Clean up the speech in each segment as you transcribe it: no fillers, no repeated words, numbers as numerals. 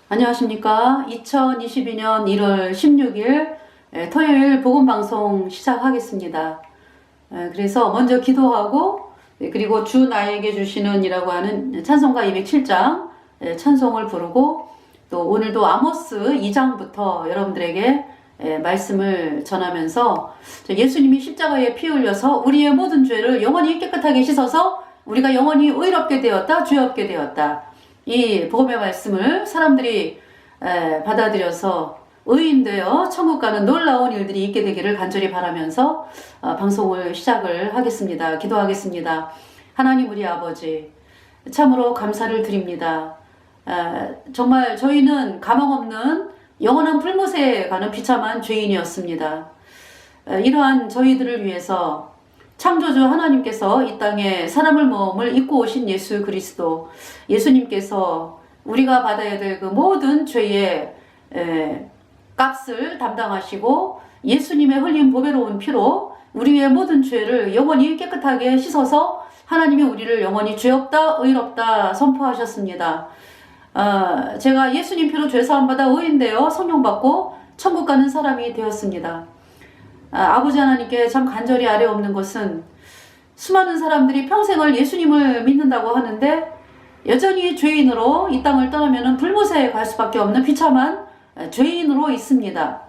안녕하십니까. 2022년 1월 16일 토요일 복음방송 시작하겠습니다. 그래서 먼저 기도하고 그리고 주 나에게 주시는 이라고 하는 찬송가 207장 찬송을 부르고 또 오늘도 아모스 2장부터 여러분들에게 말씀을 전하면서 예수님이 십자가에 피 흘려서 우리의 모든 죄를 영원히 깨끗하게 씻어서 우리가 영원히 의롭게 되었다, 죄없게 되었다. 이 복음의 말씀을 사람들이 받아들여서 의인되어 천국 가는 놀라운 일들이 있게 되기를 간절히 바라면서 방송을 시작을 하겠습니다. 기도하겠습니다. 하나님 우리 아버지 참으로 감사를 드립니다. 정말 저희는 가망 없는 영원한 풀못에 가는 비참한 죄인이었습니다. 이러한 저희들을 위해서 창조주 하나님께서 이 땅에 사람을 몸을 입고 오신 예수 그리스도 예수님께서 우리가 받아야 될 그 모든 죄의 값을 담당하시고 예수님의 흘린 보배로운 피로 우리의 모든 죄를 영원히 깨끗하게 씻어서 하나님이 우리를 영원히 죄 없다 의롭다 선포하셨습니다. 제가 예수님 피로 죄사함 받아 의인되어 성령받고 천국 가는 사람이 되었습니다. 아버지 하나님께 참 간절히 아뢰 없는 것은 수많은 사람들이 평생을 예수님을 믿는다고 하는데 여전히 죄인으로 이 땅을 떠나면 불못에 갈 수밖에 없는 비참한 죄인으로 있습니다.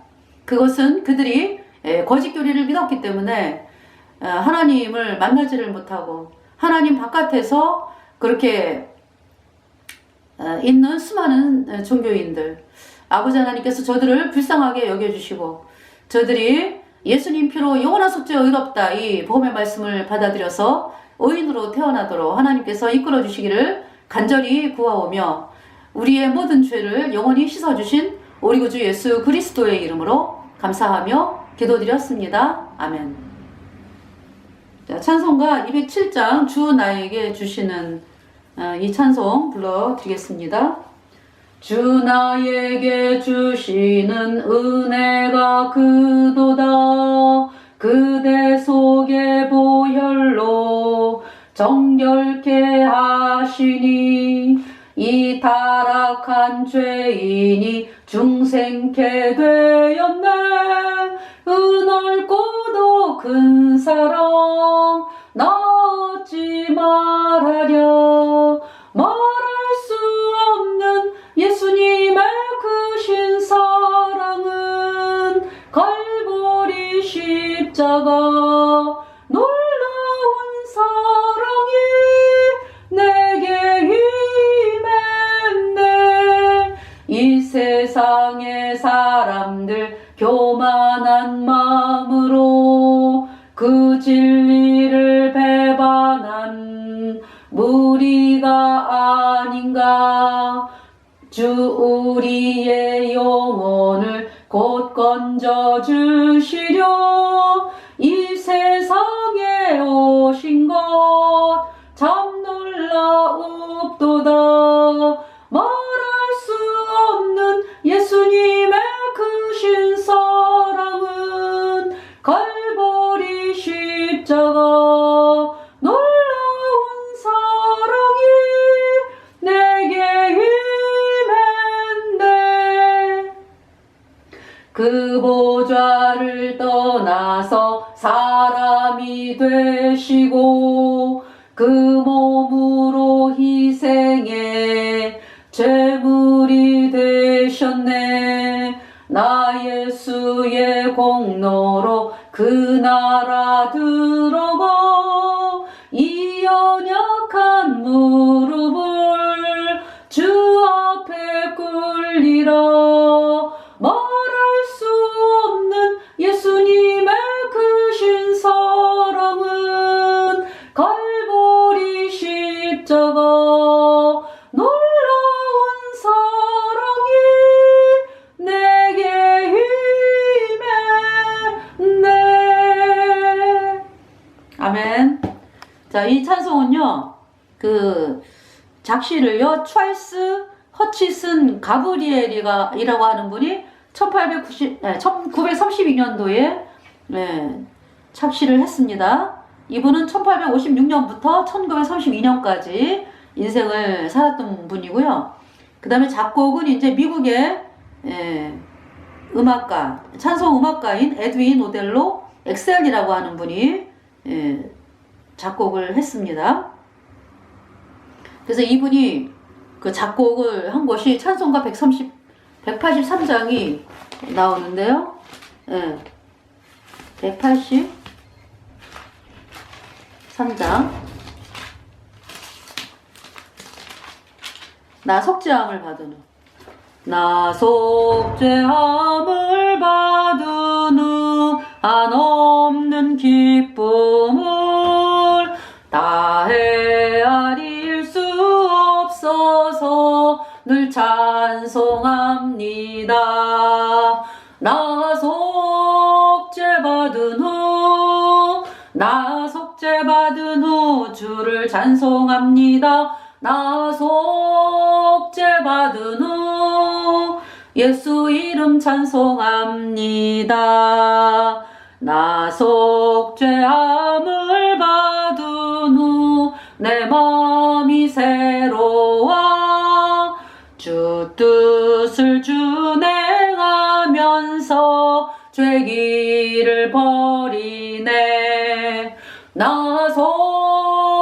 그것은 그들이 거짓 교리를 믿었기 때문에 하나님을 만나지를 못하고 하나님 바깥에서 그렇게 있는 수많은 종교인들, 아버지 하나님께서 저들을 불쌍하게 여겨주시고 저들이 예수님 피로 영원한 속죄 의롭다 이 복음의 말씀을 받아들여서 의인으로 태어나도록 하나님께서 이끌어 주시기를 간절히 구하오며 우리의 모든 죄를 영원히 씻어주신 우리 구주 예수 그리스도의 이름으로 감사하며 기도드렸습니다. 아멘. 자, 찬송가 207장 주 나에게 주시는 이 찬송 불러드리겠습니다. 주 나에게 주시는 은혜가 그도다. 그대 속에 보혈로 정결케 하시니 이 타락한 죄인이 중생케 되었네. 은넓고도 큰 사랑 나 어찌 말하랴. 말할 수 없는 예수님의 크신 사랑은 갈보리 십자가 놀라운 사랑이 내게 임했네. 이 세상의 사람들 교만한 마음으로 그 진리를 배반한 무리가 아닌가. 주 우리의 영혼을 곧 건져주시려 이 세상에 오신 것 참 놀라웁도다. 말할 수 없는 예수님의 크신 사랑은 갈보리 십자가 놀라운 사랑이 내게 임했네. 그 보좌를 떠나서 사람이 되시고 그 몸으로 희생해 제물이 되셨네. 나 예수의 공로로 그 나라 들어가 이 연약한 무릎을 주 앞에 꿇리라. 말할 수 없는 예수님의 크신 사랑은 갈보리 십자가 놀라운 사랑이 내게 임했네. 아멘. 자, 이 찬송은요, 그 작시를요 찰스 허치슨 가브리엘이라고 하는 분이 1932년도에 착시를 했습니다. 이분은 1856년부터 1932년까지 인생을 살았던 분이고요. 그 다음에 작곡은 이제 미국의 음악가, 찬송 음악가인 에드윈 오델로 엑셀이라고 하는 분이 작곡을 했습니다. 그래서 이분이 그 작곡을 한 것이 찬송가 183장이 나오는데요. 183장. 나 속죄함을 받은 후. 나 속죄함을 받은 후 한없는 기쁨을 다 헤아릴 수 없어서 늘 찬송합니다. 나 속죄받은 후, 나 속죄받은 후 주를 찬송합니다. 나 속죄받은 후 예수 이름 찬송합니다. 나 속죄함을 받은 후 내 마음이 새로워 주 뜻을 준행하면서 죄길을 버리네. 나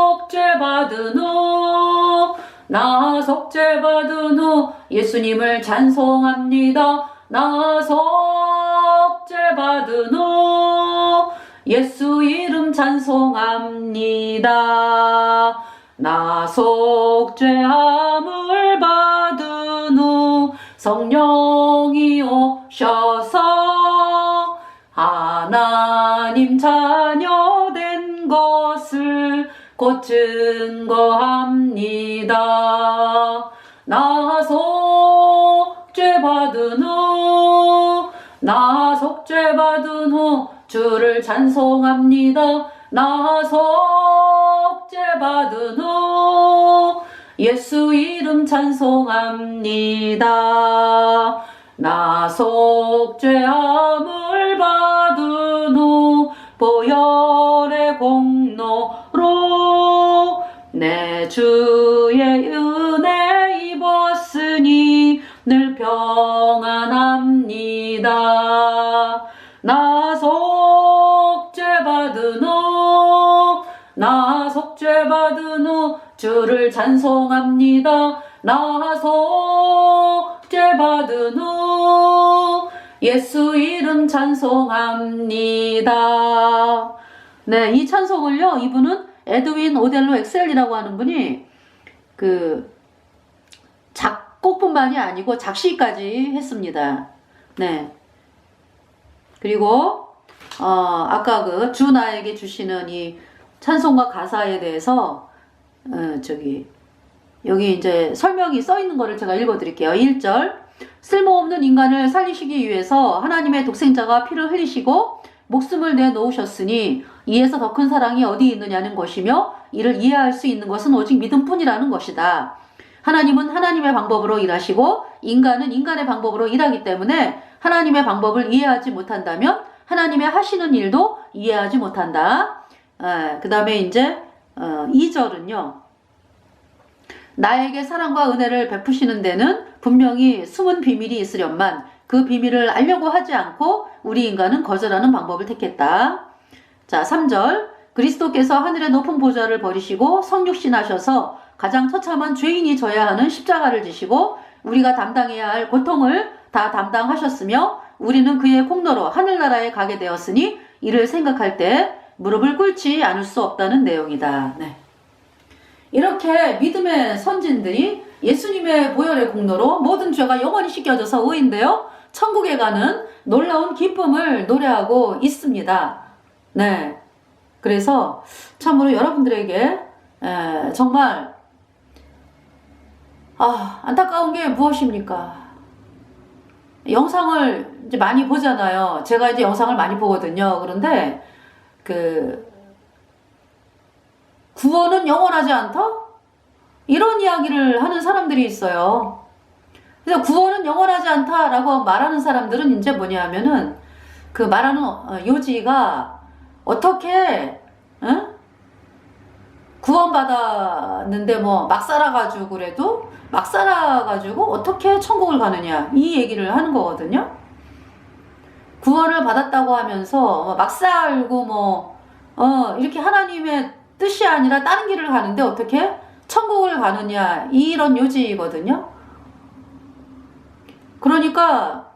속죄받은 후, 나 속죄받은 후 예수님을 찬송합니다. 나 속죄받은 후 예수 이름 찬송합니다. 나 속죄함을 받은 후 성령이 오셔서 하나님 자녀 된 것을 곧 증거합니다. 나 속죄받은 후, 나 속죄받은 후 주를 찬송합니다. 나 속죄받은 후 예수 이름 찬송합니다. 나 속죄함을 받은 후 보혈의 공로로 내 주의 은혜 입었으니 늘 평안합니다. 나 속죄받은 후, 나 속죄받은 후 주를 찬송합니다. 나 속죄받은 후 예수 이름 찬송합니다. 네, 이 찬송을요, 이분은 에드윈 오델로 엑셀이라고 하는 분이 그 작곡뿐만이 아니고 작시까지 했습니다. 네. 그리고 아까 그 주 나에게 주시는 이 찬송가 가사에 대해서 여기 이제 설명이 써 있는 거를 제가 읽어 드릴게요. 1절. 쓸모없는 인간을 살리시기 위해서 하나님의 독생자가 피를 흘리시고 목숨을 내놓으셨으니 이에서 더 큰 사랑이 어디 있느냐는 것이며 이를 이해할 수 있는 것은 오직 믿음뿐이라는 것이다. 하나님은 하나님의 방법으로 일하시고 인간은 인간의 방법으로 일하기 때문에 하나님의 방법을 이해하지 못한다면 하나님의 하시는 일도 이해하지 못한다. 그 다음에 이제 2절은요. 나에게 사랑과 은혜를 베푸시는 데는 분명히 숨은 비밀이 있으련만 그 비밀을 알려고 하지 않고 우리 인간은 거절하는 방법을 택했다. 자, 3절. 그리스도께서 하늘의 높은 보좌를 버리시고 성육신하셔서 가장 처참한 죄인이 져야 하는 십자가를 지시고 우리가 담당해야 할 고통을 다 담당하셨으며 우리는 그의 공로로 하늘나라에 가게 되었으니 이를 생각할 때 무릎을 꿇지 않을 수 없다는 내용이다. 네. 이렇게 믿음의 선진들이 예수님의 보혈의 공로로 모든 죄가 영원히 씻겨져서 의인되어 천국에 가는 놀라운 기쁨을 노래하고 있습니다. 네. 그래서 참으로 여러분들에게 정말 안타까운 게 무엇입니까? 영상을 이제 많이 보잖아요. 제가 이제 영상을 많이 보거든요. 그런데 구원은 영원하지 않다? 이런 이야기를 하는 사람들이 있어요. 그래서 구원은 영원하지 않다라고 말하는 사람들은 이제 뭐냐면은 그 말하는 요지가 어떻게 구원받았는데 뭐 막 살아가지고 그래도 막 살아가지고 어떻게 천국을 가느냐 이 얘기를 하는 거거든요. 구원을 받았다고 하면서 막 살고 이렇게 하나님의 뜻이 아니라 다른 길을 가는데 어떻게 천국을 가느냐 이런 요지거든요. 그러니까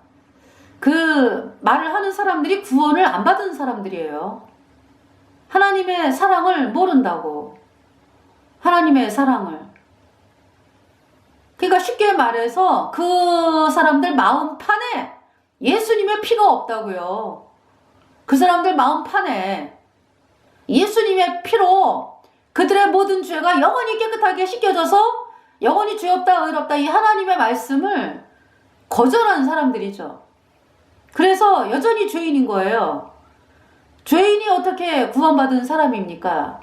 그 말을 하는 사람들이 구원을 안 받은 사람들이에요. 하나님의 사랑을 모른다고. 하나님의 사랑을. 그러니까 쉽게 말해서 그 사람들 마음판에 예수님의 피가 없다고요. 그 사람들 마음판에 예수님의 피로 그들의 모든 죄가 영원히 깨끗하게 씻겨져서 영원히 죄 없다 의롭다 이 하나님의 말씀을 거절한 사람들이죠. 그래서 여전히 죄인인 거예요. 죄인이 어떻게 구원받은 사람입니까?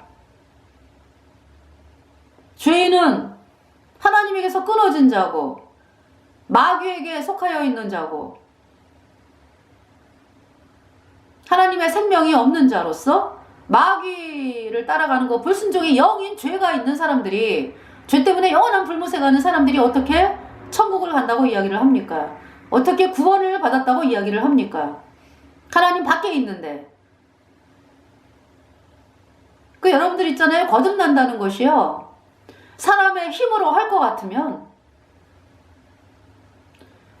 죄인은 하나님에게서 끊어진 자고 마귀에게 속하여 있는 자고 하나님의 생명이 없는 자로서 마귀를 따라가는 거 불순종의 영인 죄가 있는 사람들이 죄 때문에 영원한 불못에 가는 사람들이 어떻게 천국을 간다고 이야기를 합니까? 어떻게 구원을 받았다고 이야기를 합니까? 하나님 밖에 있는데. 그 여러분들 있잖아요. 거듭난다는 것이요. 사람의 힘으로 할 것 같으면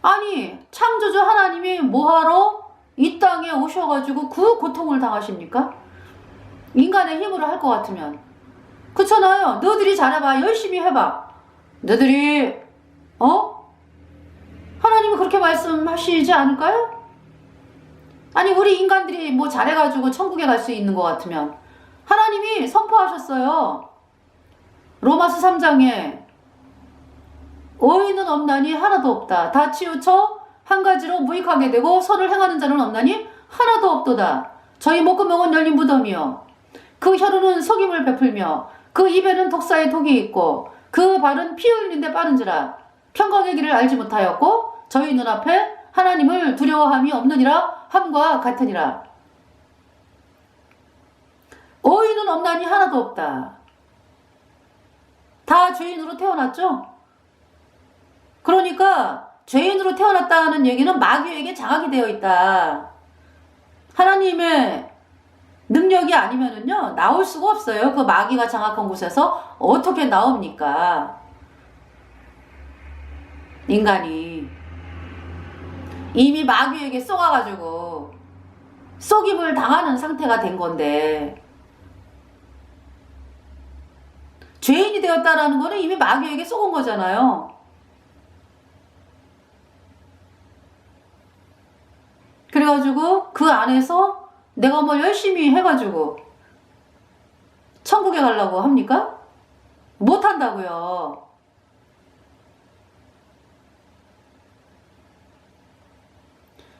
아니 창조주 하나님이 뭐하러 이 땅에 오셔가지고 그 고통을 당하십니까? 인간의 힘으로 할 것 같으면 그렇잖아요. 너희들이 잘해봐. 열심히 해봐. 너희들이 하나님이 그렇게 말씀하시지 않을까요? 아니 우리 인간들이 뭐 잘해가지고 천국에 갈 수 있는 것 같으면 하나님이 선포하셨어요. 로마서 3장에 의인은 없나니 하나도 없다. 다 치우쳐 한 가지로 무익하게 되고 선을 행하는 자는 없나니 하나도 없도다. 저희 목구멍은 열린 무덤이요. 그 혀로는 속임을 베풀며 그 입에는 독사의 독이 있고 그 발은 피 흘리는데 빠른지라. 평강의 길을 알지 못하였고 저희 눈앞에 하나님을 두려워함이 없느니라 함과 같으니라. 의인은 없나니 하나도 없다. 다 죄인으로 태어났죠? 그러니까 죄인으로 태어났다는 얘기는 마귀에게 장악이 되어 있다. 하나님의 능력이 아니면은요 나올 수가 없어요. 그 마귀가 장악한 곳에서 어떻게 나옵니까? 인간이 이미 마귀에게 쏘가가지고 속임을 당하는 상태가 된 건데 죄인이 되었다라는 거는 이미 마귀에게 쏘은 거잖아요. 그래가지고 그 안에서 내가 뭐 열심히 해가지고 천국에 가려고 합니까? 못한다고요.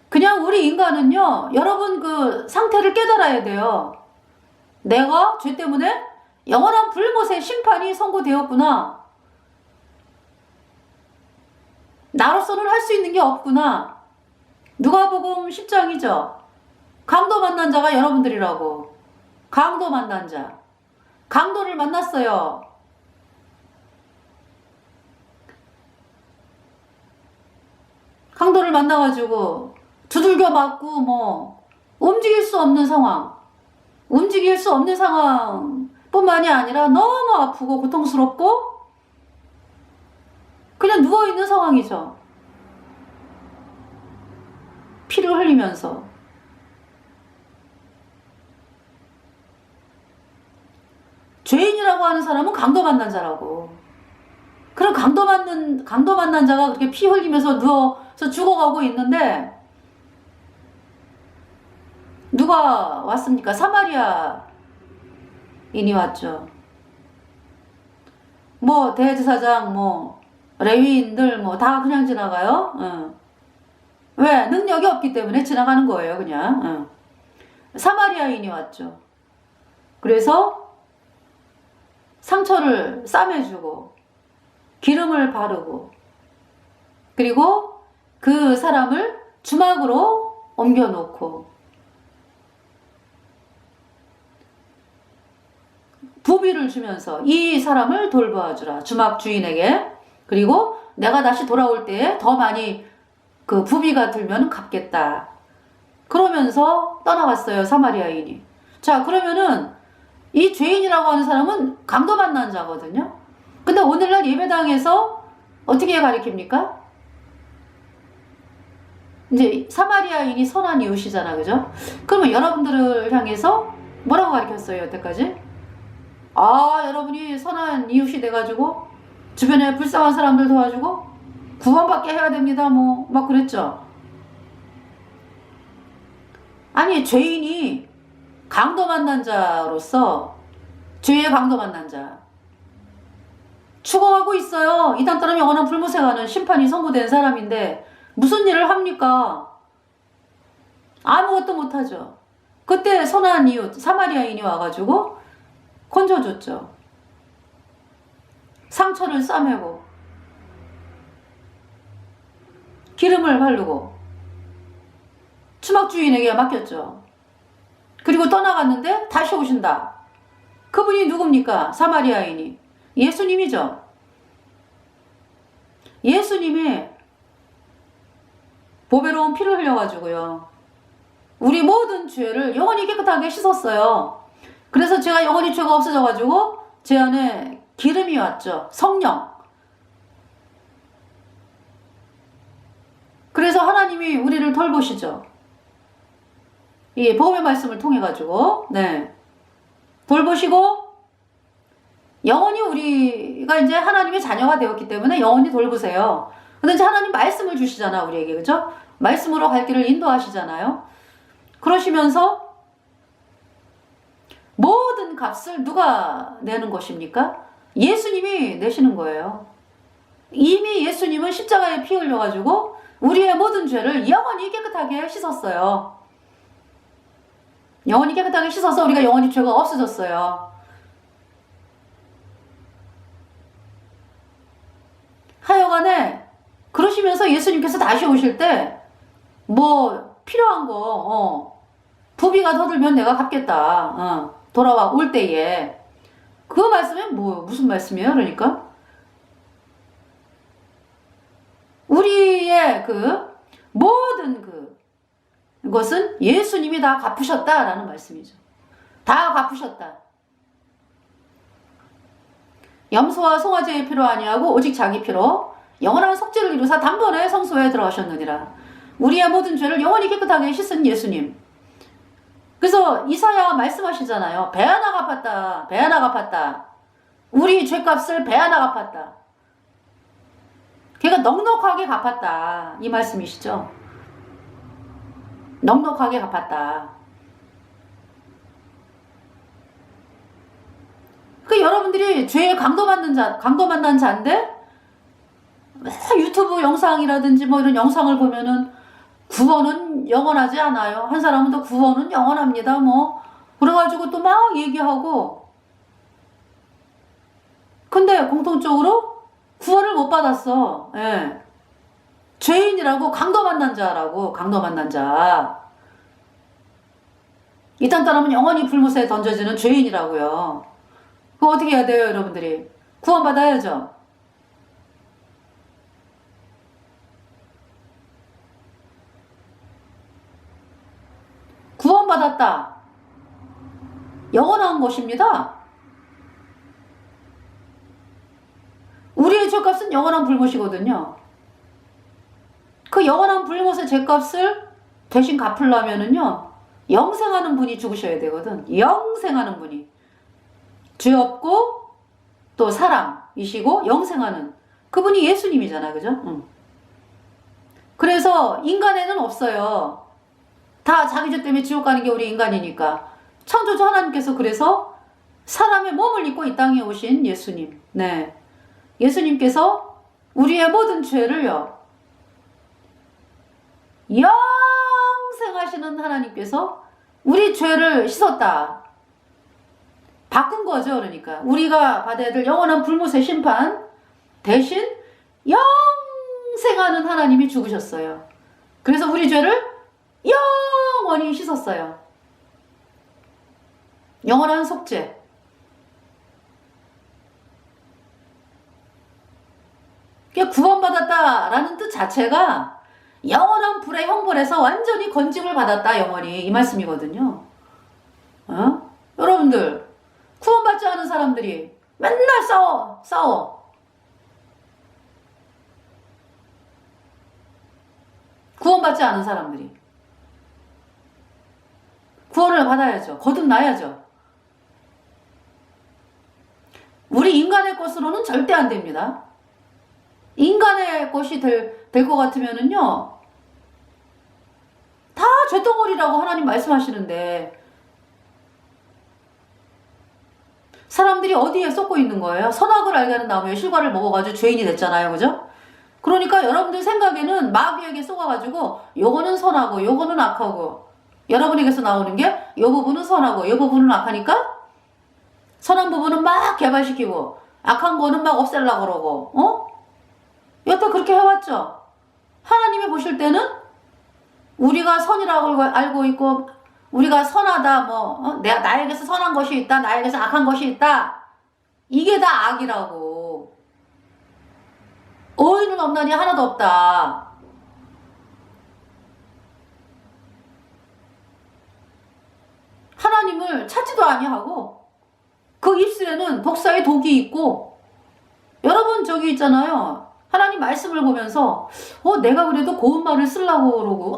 그냥 우리 인간은요 여러분 그 상태를 깨달아야 돼요. 내가 죄 때문에 영원한 불못의 심판이 선고되었구나. 나로서는 할 수 있는 게 없구나. 누가복음 10장이죠. 강도 만난 자가 여러분들이라고. 강도 만난 자. 강도를 만났어요. 강도를 만나가지고 두들겨 맞고 뭐 움직일 수 없는 상황. 움직일 수 없는 상황뿐만이 아니라 너무 아프고 고통스럽고 그냥 누워있는 상황이죠. 피를 흘리면서. 죄인이라고 하는 사람은 강도 만난 자라고. 그럼 강도 만난 자가 그렇게 피 흘리면서 누워서 죽어가고 있는데 누가 왔습니까? 사마리아인이 왔죠. 뭐 대제사장 뭐 레위인들 뭐 다 그냥 지나가요. 왜? 능력이 없기 때문에 지나가는 거예요. 그냥. 사마리아인이 왔죠. 그래서 상처를 싸매주고 기름을 바르고 그리고 그 사람을 주막으로 옮겨놓고 부비를 주면서 이 사람을 돌보아 주라. 주막 주인에게. 그리고 내가 다시 돌아올 때에 더 많이 그 부비가 들면 갚겠다. 그러면서 떠나갔어요. 사마리아인이. 자, 그러면은 이 죄인이라고 하는 사람은 강도만난 자거든요. 근데 오늘날 예배당에서 어떻게 가르칩니까? 이제 사마리아인이 선한 이웃이잖아, 그죠? 그러면 여러분들을 향해서 뭐라고 가르쳤어요, 여태까지? 아, 여러분이 선한 이웃이 돼가지고 주변에 불쌍한 사람들 도와주고 구원받게 해야 됩니다, 뭐 막 그랬죠. 아니, 죄인이 강도 만난 자로서 죄의 강도 만난 자 죽어가고 있어요. 이단 따르면 영원한 불못에 가는 심판이 선고된 사람인데 무슨 일을 합니까? 아무것도 못하죠. 그때 선한 이웃 사마리아인이 와가지고 건져줬죠. 상처를 싸매고 기름을 바르고 추막 주인에게 맡겼죠. 그리고 떠나갔는데 다시 오신다. 그분이 누굽니까? 사마리아인이 예수님이죠. 예수님이 보배로운 피를 흘려가지고요, 우리 모든 죄를 영원히 깨끗하게 씻었어요. 그래서 제가 영원히 죄가 없어져가지고 제 안에 기름이 왔죠. 성령. 그래서 하나님이 우리를 돌보시죠. 이 복음의 말씀을 통해 가지고 돌보시고 영원히 우리가 이제 하나님의 자녀가 되었기 때문에 영원히 돌보세요. 근데 이제 하나님 말씀을 주시잖아, 우리에게. 그죠? 말씀으로 갈 길을 인도하시잖아요. 그러시면서 모든 값을 누가 내는 것입니까? 예수님이 내시는 거예요. 이미 예수님은 십자가에 피 흘려가지고 우리의 모든 죄를 영원히 깨끗하게 씻었어요. 영원히 깨끗하게 씻어서 우리가 영원히 죄가 없어졌어요. 하여간에 그러시면서 예수님께서 다시 오실 때 뭐 필요한 거 부비가 더 들면 내가 갚겠다. 돌아와 올 때에. 그 말씀은 무슨 말씀이에요? 그러니까 우리의 그 모든 그것은 예수님이 다 갚으셨다라는 말씀이죠. 다 갚으셨다. 염소와 송아지의 피로 아니하고 오직 자기 피로 영원한 속죄를 이루사 단번에 성소에 들어가셨느니라. 우리의 모든 죄를 영원히 깨끗하게 씻은 예수님. 그래서 이사야 말씀하시잖아요. 배 하나 갚았다. 배 하나 갚았다. 우리 죄값을 배 하나 갚았다. 걔가 넉넉하게 갚았다. 이 말씀이시죠. 넉넉하게 갚았다. 그 여러분들이 죄에 강도 만난 자인데 유튜브 영상이라든지 뭐 이런 영상을 보면은 구원은 영원하지 않아요. 한 사람은 또 구원은 영원합니다. 뭐 그래가지고 또 막 얘기하고, 근데 공통적으로 구원을 못 받았어. 예. 죄인이라고 강도 만난 자라고. 강도 만난 자. 이딴 사람은 영원히 불못에 던져지는 죄인이라고요. 그거 어떻게 해야 돼요, 여러분들이? 구원받아야죠. 구원받았다. 영원한 것입니다. 우리의 죄값은 영원한 불못이거든요. 그 영원한 불못의 죄값을 대신 갚으려면은요, 영생하는 분이 죽으셔야 되거든. 영생하는 분이. 죄 없고 또 사랑이시고 영생하는 그분이 예수님이잖아. 그죠? 그래서 인간에는 없어요. 다 자기 죄 때문에 지옥 가는 게 우리 인간이니까. 창조주 하나님께서 그래서 사람의 몸을 입고 이 땅에 오신 예수님. 네. 예수님께서 우리의 모든 죄를요, 영생하시는 하나님께서 우리 죄를 씻었다. 바꾼 거죠. 그러니까 우리가 받아야 될 영원한 불못의 심판 대신 영생하는 하나님이 죽으셨어요. 그래서 우리 죄를 영원히 씻었어요. 영원한 속죄. 구원받았다라는 뜻 자체가 영원한 불의 형벌에서 완전히 건짐을 받았다, 영원히. 이 말씀이거든요. 여러분들, 구원받지 않은 사람들이 맨날 싸워. 구원받지 않은 사람들이. 구원을 받아야죠. 거듭나야죠. 우리 인간의 것으로는 절대 안 됩니다. 인간의 것이 될 것 같으면은요, 다 죄덩어리라고 하나님 말씀하시는데, 사람들이 어디에 쏟고 있는 거예요? 선악을 알게 하는 나무에 실과를 먹어가지고 죄인이 됐잖아요. 그죠? 그러니까 여러분들 생각에는 마귀에게 쏘가가지고 요거는 선하고 요거는 악하고, 여러분에게서 나오는 게 요 부분은 선하고 요 부분은 악하니까 선한 부분은 막 개발시키고 악한 거는 막 없애려고 그러고, 여태 그렇게 해왔죠. 하나님이 보실 때는 우리가 선이라고 알고 있고, 우리가 선하다, 나에게서 선한 것이 있다, 나에게서 악한 것이 있다, 이게 다 악이라고. 의인은 없나니 하나도 없다. 하나님을 찾지도 아니하고 그 입술에는 독사의 독이 있고, 여러분 저기 있잖아요. 하나님 말씀을 보면서 내가 그래도 고운 말을 쓰려고 그러고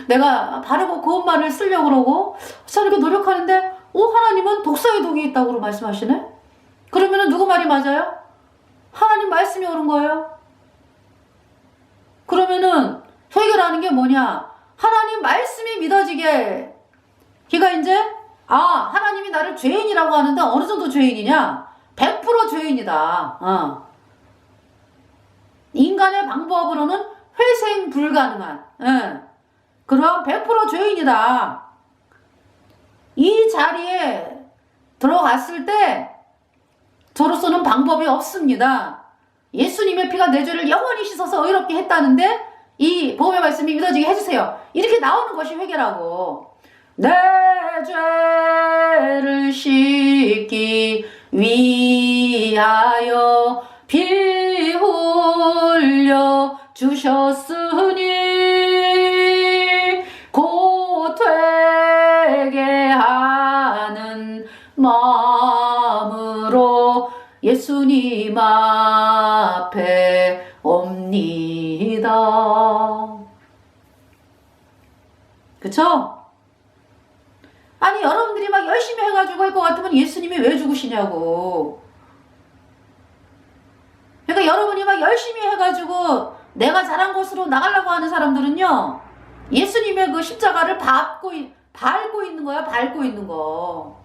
내가 바르고 고운 말을 쓰려고 그러고 저렇게 노력하는데 하나님은 독사의 독이 있다고 말씀하시네? 그러면은 누구 말이 맞아요? 하나님 말씀이 옳은 거예요. 그러면은 해결하는 게 뭐냐? 하나님 말씀이 믿어지게. 그러니까 이제 하나님이 나를 죄인이라고 하는데 어느 정도 죄인이냐? 100% 죄인이다. 인간의 방법으로는 회생 불가능한 그런 100% 죄인이다. 이 자리에 들어갔을 때 저로서는 방법이 없습니다. 예수님의 피가 내 죄를 영원히 씻어서 의롭게 했다는데 이 복음의 말씀이 믿어지게 해주세요. 이렇게 나오는 것이 회개라고. 내 죄를 씻기 위하여 피 흘려 주셨으니 곧 되게 하는 마음으로 예수님 앞에 옵니다. 그쵸? 아니 여러분들이 막 열심히 해가지고 할 것 같으면 예수님이 왜 죽으시냐고. 그러니까 여러분이 막 열심히 해가지고 내가 잘한 곳으로 나가려고 하는 사람들은요, 예수님의 그 십자가를 밟고 있는 거야. 밟고 있는 거.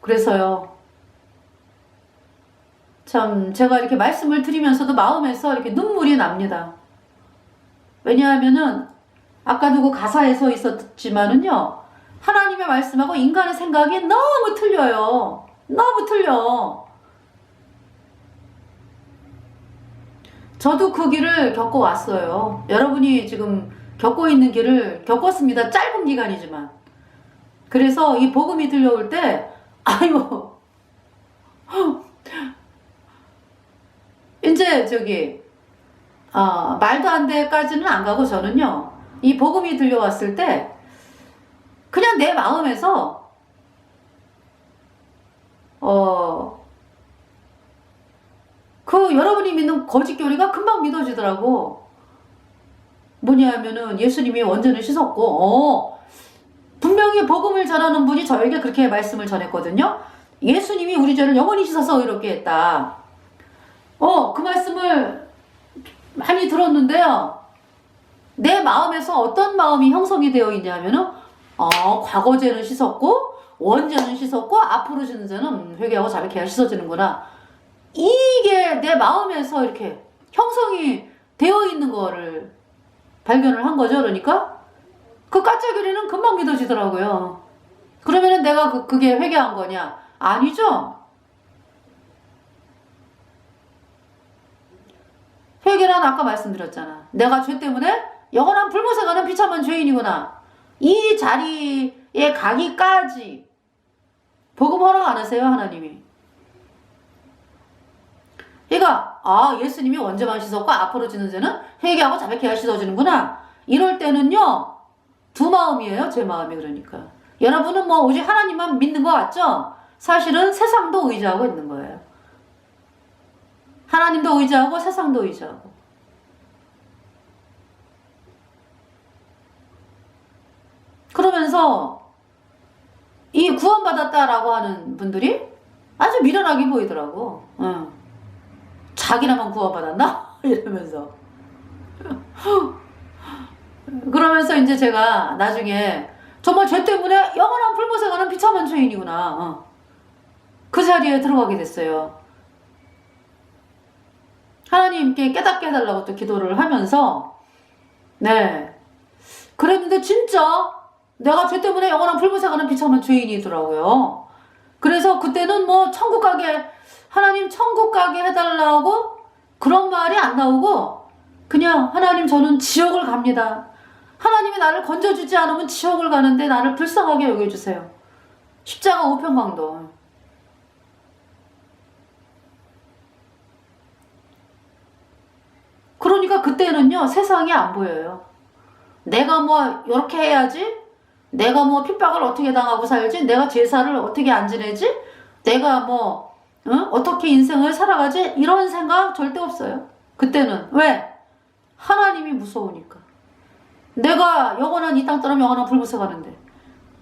그래서요, 참 제가 이렇게 말씀을 드리면서도 마음에서 이렇게 눈물이 납니다. 왜냐하면은 아까도 그 가사에서 있었지만은요, 하나님의 말씀하고 인간의 생각이 너무 틀려요. 너무 틀려. 저도 그 길을 겪어왔어요. 여러분이 지금 겪고 있는 길을 겪었습니다. 짧은 기간이지만. 그래서 이 복음이 들려올 때 아이고 이제 저기 말도 안 돼까지는 안 가고, 저는요 이 복음이 들려왔을 때 그냥 내 마음에서 그 여러분이 믿는 거짓 교리가 금방 믿어지더라고. 뭐냐면은 예수님이 원죄를 씻었고, 분명히 복음을 전하는 분이 저에게 그렇게 말씀을 전했거든요. 예수님이 우리 죄를 영원히 씻어서 의롭게 했다. 그 말씀을 많이 들었는데요, 내 마음에서 어떤 마음이 형성이 되어 있냐면은 과거 죄는 씻었고 원죄는 씻었고 앞으로 지는 죄는 회개하고 자백해야 씻어지는구나. 이게 내 마음에서 이렇게 형성이 되어 있는 거를 발견을 한 거죠. 그러니까 그 가짜 교리는 금방 믿어지더라고요. 그러면은 내가 그게 회개한 거냐? 아니죠. 회개란 아까 말씀드렸잖아. 내가 죄 때문에 영원한 불못에 가는 비참한 죄인이구나. 이 자리에 가기까지 복음 허락 안 하세요, 하나님이. 그러니까 예수님이 원죄만 씻었고 앞으로 지는 죄는 회개하고 자백해야 씻어지는구나. 이럴 때는요, 두 마음이에요. 제 마음이. 그러니까 여러분은 뭐 오직 하나님만 믿는 것 같죠? 사실은 세상도 의지하고 있는 거예요. 하나님도 의지하고 세상도 의지하고. 그러면서 이 구원받았다라고 하는 분들이 아주 미련하게 보이더라고. 자기나만 구원받았나? 이러면서. 그러면서 이제 제가 나중에 정말 죄 때문에 영원한 불못에 가는 비참한 죄인이구나. 그 자리에 들어가게 됐어요. 하나님께 깨닫게 해달라고 또 기도를 하면서, 네. 그랬는데 진짜 내가 죄 때문에 영원한 불못에 가는 비참한 죄인이더라고요. 그래서 그때는 뭐 천국 가게, 하나님 천국 가게 해달라고 그런 말이 안 나오고, 그냥 하나님 저는 지옥을 갑니다. 하나님이 나를 건져주지 않으면 지옥을 가는데 나를 불쌍하게 여겨주세요. 십자가 우편강도. 그러니까 그때는요, 세상이 안 보여요. 내가 뭐 이렇게 해야지, 내가 뭐 핍박을 어떻게 당하고 살지, 내가 제사를 어떻게 안 지내지, 내가 뭐 어떻게 인생을 살아가지, 이런 생각 절대 없어요. 그때는. 왜? 하나님이 무서우니까. 내가 영원한 이 땅 떠나면 영원한 불못에 가는데,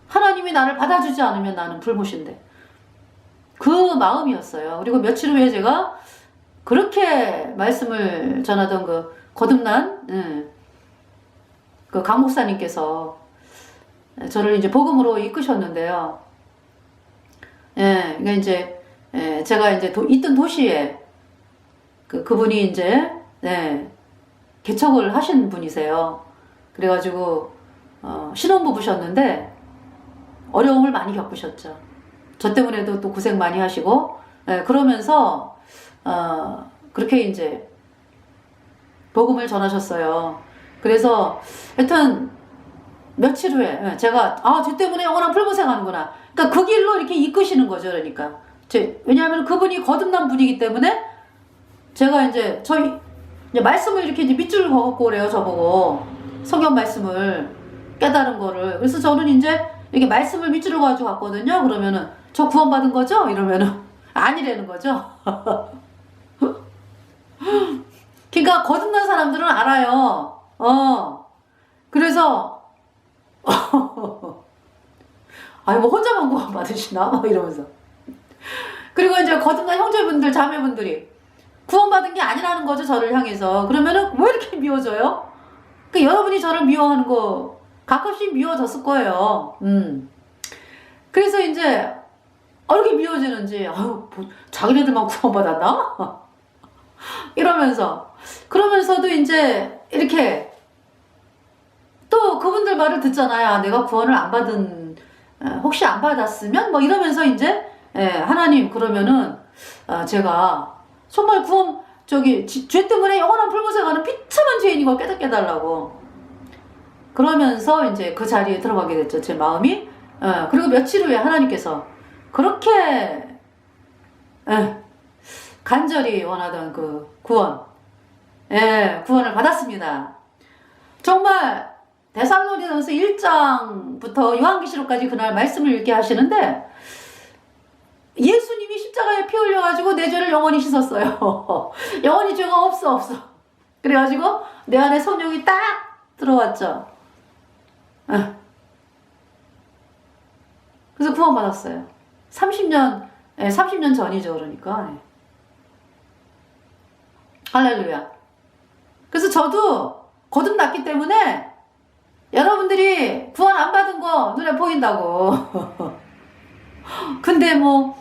하나님이 나를 받아주지 않으면 나는 불못인데, 그 마음이었어요. 그리고 며칠 후에 제가 그렇게 말씀을 전하던 그 거듭난 그 강 목사님께서 저를 이제 복음으로 이끄셨는데요. 그러니까 이제 제가 이제 있던 도시에 그분이 이제 개척을 하신 분이세요. 그래가지고 신혼부부셨는데 어려움을 많이 겪으셨죠. 저 때문에도 또 고생 많이 하시고, 그러면서 그렇게 이제 복음을 전하셨어요. 그래서 하여튼 며칠 후에 제가 죄 때문에 영원한 불못에 가는구나. 그러니까 그 길로 이렇게 이끄시는 거죠. 그러니까 왜냐하면 그분이 거듭난 분이기 때문에 제가 이제 저희 이제 말씀을 이렇게 이제 밑줄을 그어갖고 그래요. 저보고 성경 말씀을 깨달은 거를. 그래서 저는 이제 이렇게 말씀을 밑줄을 그어가지고 갔거든요. 그러면은 저 구원받은 거죠? 이러면은 아니라는 거죠. 그러니까 거듭난 사람들은 알아요. 그래서 아니 뭐 혼자만 구원 받으시나? 이러면서. 그리고 이제 거듭난 형제분들, 자매분들이 구원받은 게 아니라는 거죠. 저를 향해서. 그러면은 왜 이렇게 미워져요? 그러니까 여러분이 저를 미워하는 거 가끔씩 미워졌을 거예요. 그래서 이제 이렇게 미워지는지, 뭐 자기네들만 구원받았나? 이러면서. 그러면서도 이제 이렇게 또 그분들 말을 듣잖아요. 내가 구원을 안 받은, 혹시 안 받았으면? 뭐 이러면서 이제, 하나님, 그러면은, 제가 정말 죄 때문에 영원한 불못에 가는 비참한 죄인인 걸 깨닫게 해달라고. 그러면서 이제 그 자리에 들어가게 됐죠. 제 마음이. 그리고 며칠 후에 하나님께서 그렇게, 간절히 원하던 그 구원을 받았습니다. 정말, 데살로니가서 1장부터 요한계시록까지 그날 말씀을 읽게 하시는데 예수님이 십자가에 피 흘려가지고 내 죄를 영원히 씻었어요. 영원히 죄가 없어. 그래가지고 내 안에 성령이 딱 들어왔죠. 그래서 구원받았어요. 30년 전이죠. 그러니까. 할렐루야. 그래서 저도 거듭났기 때문에 여러분들이 구원 안 받은 거 눈에 보인다고. 근데 뭐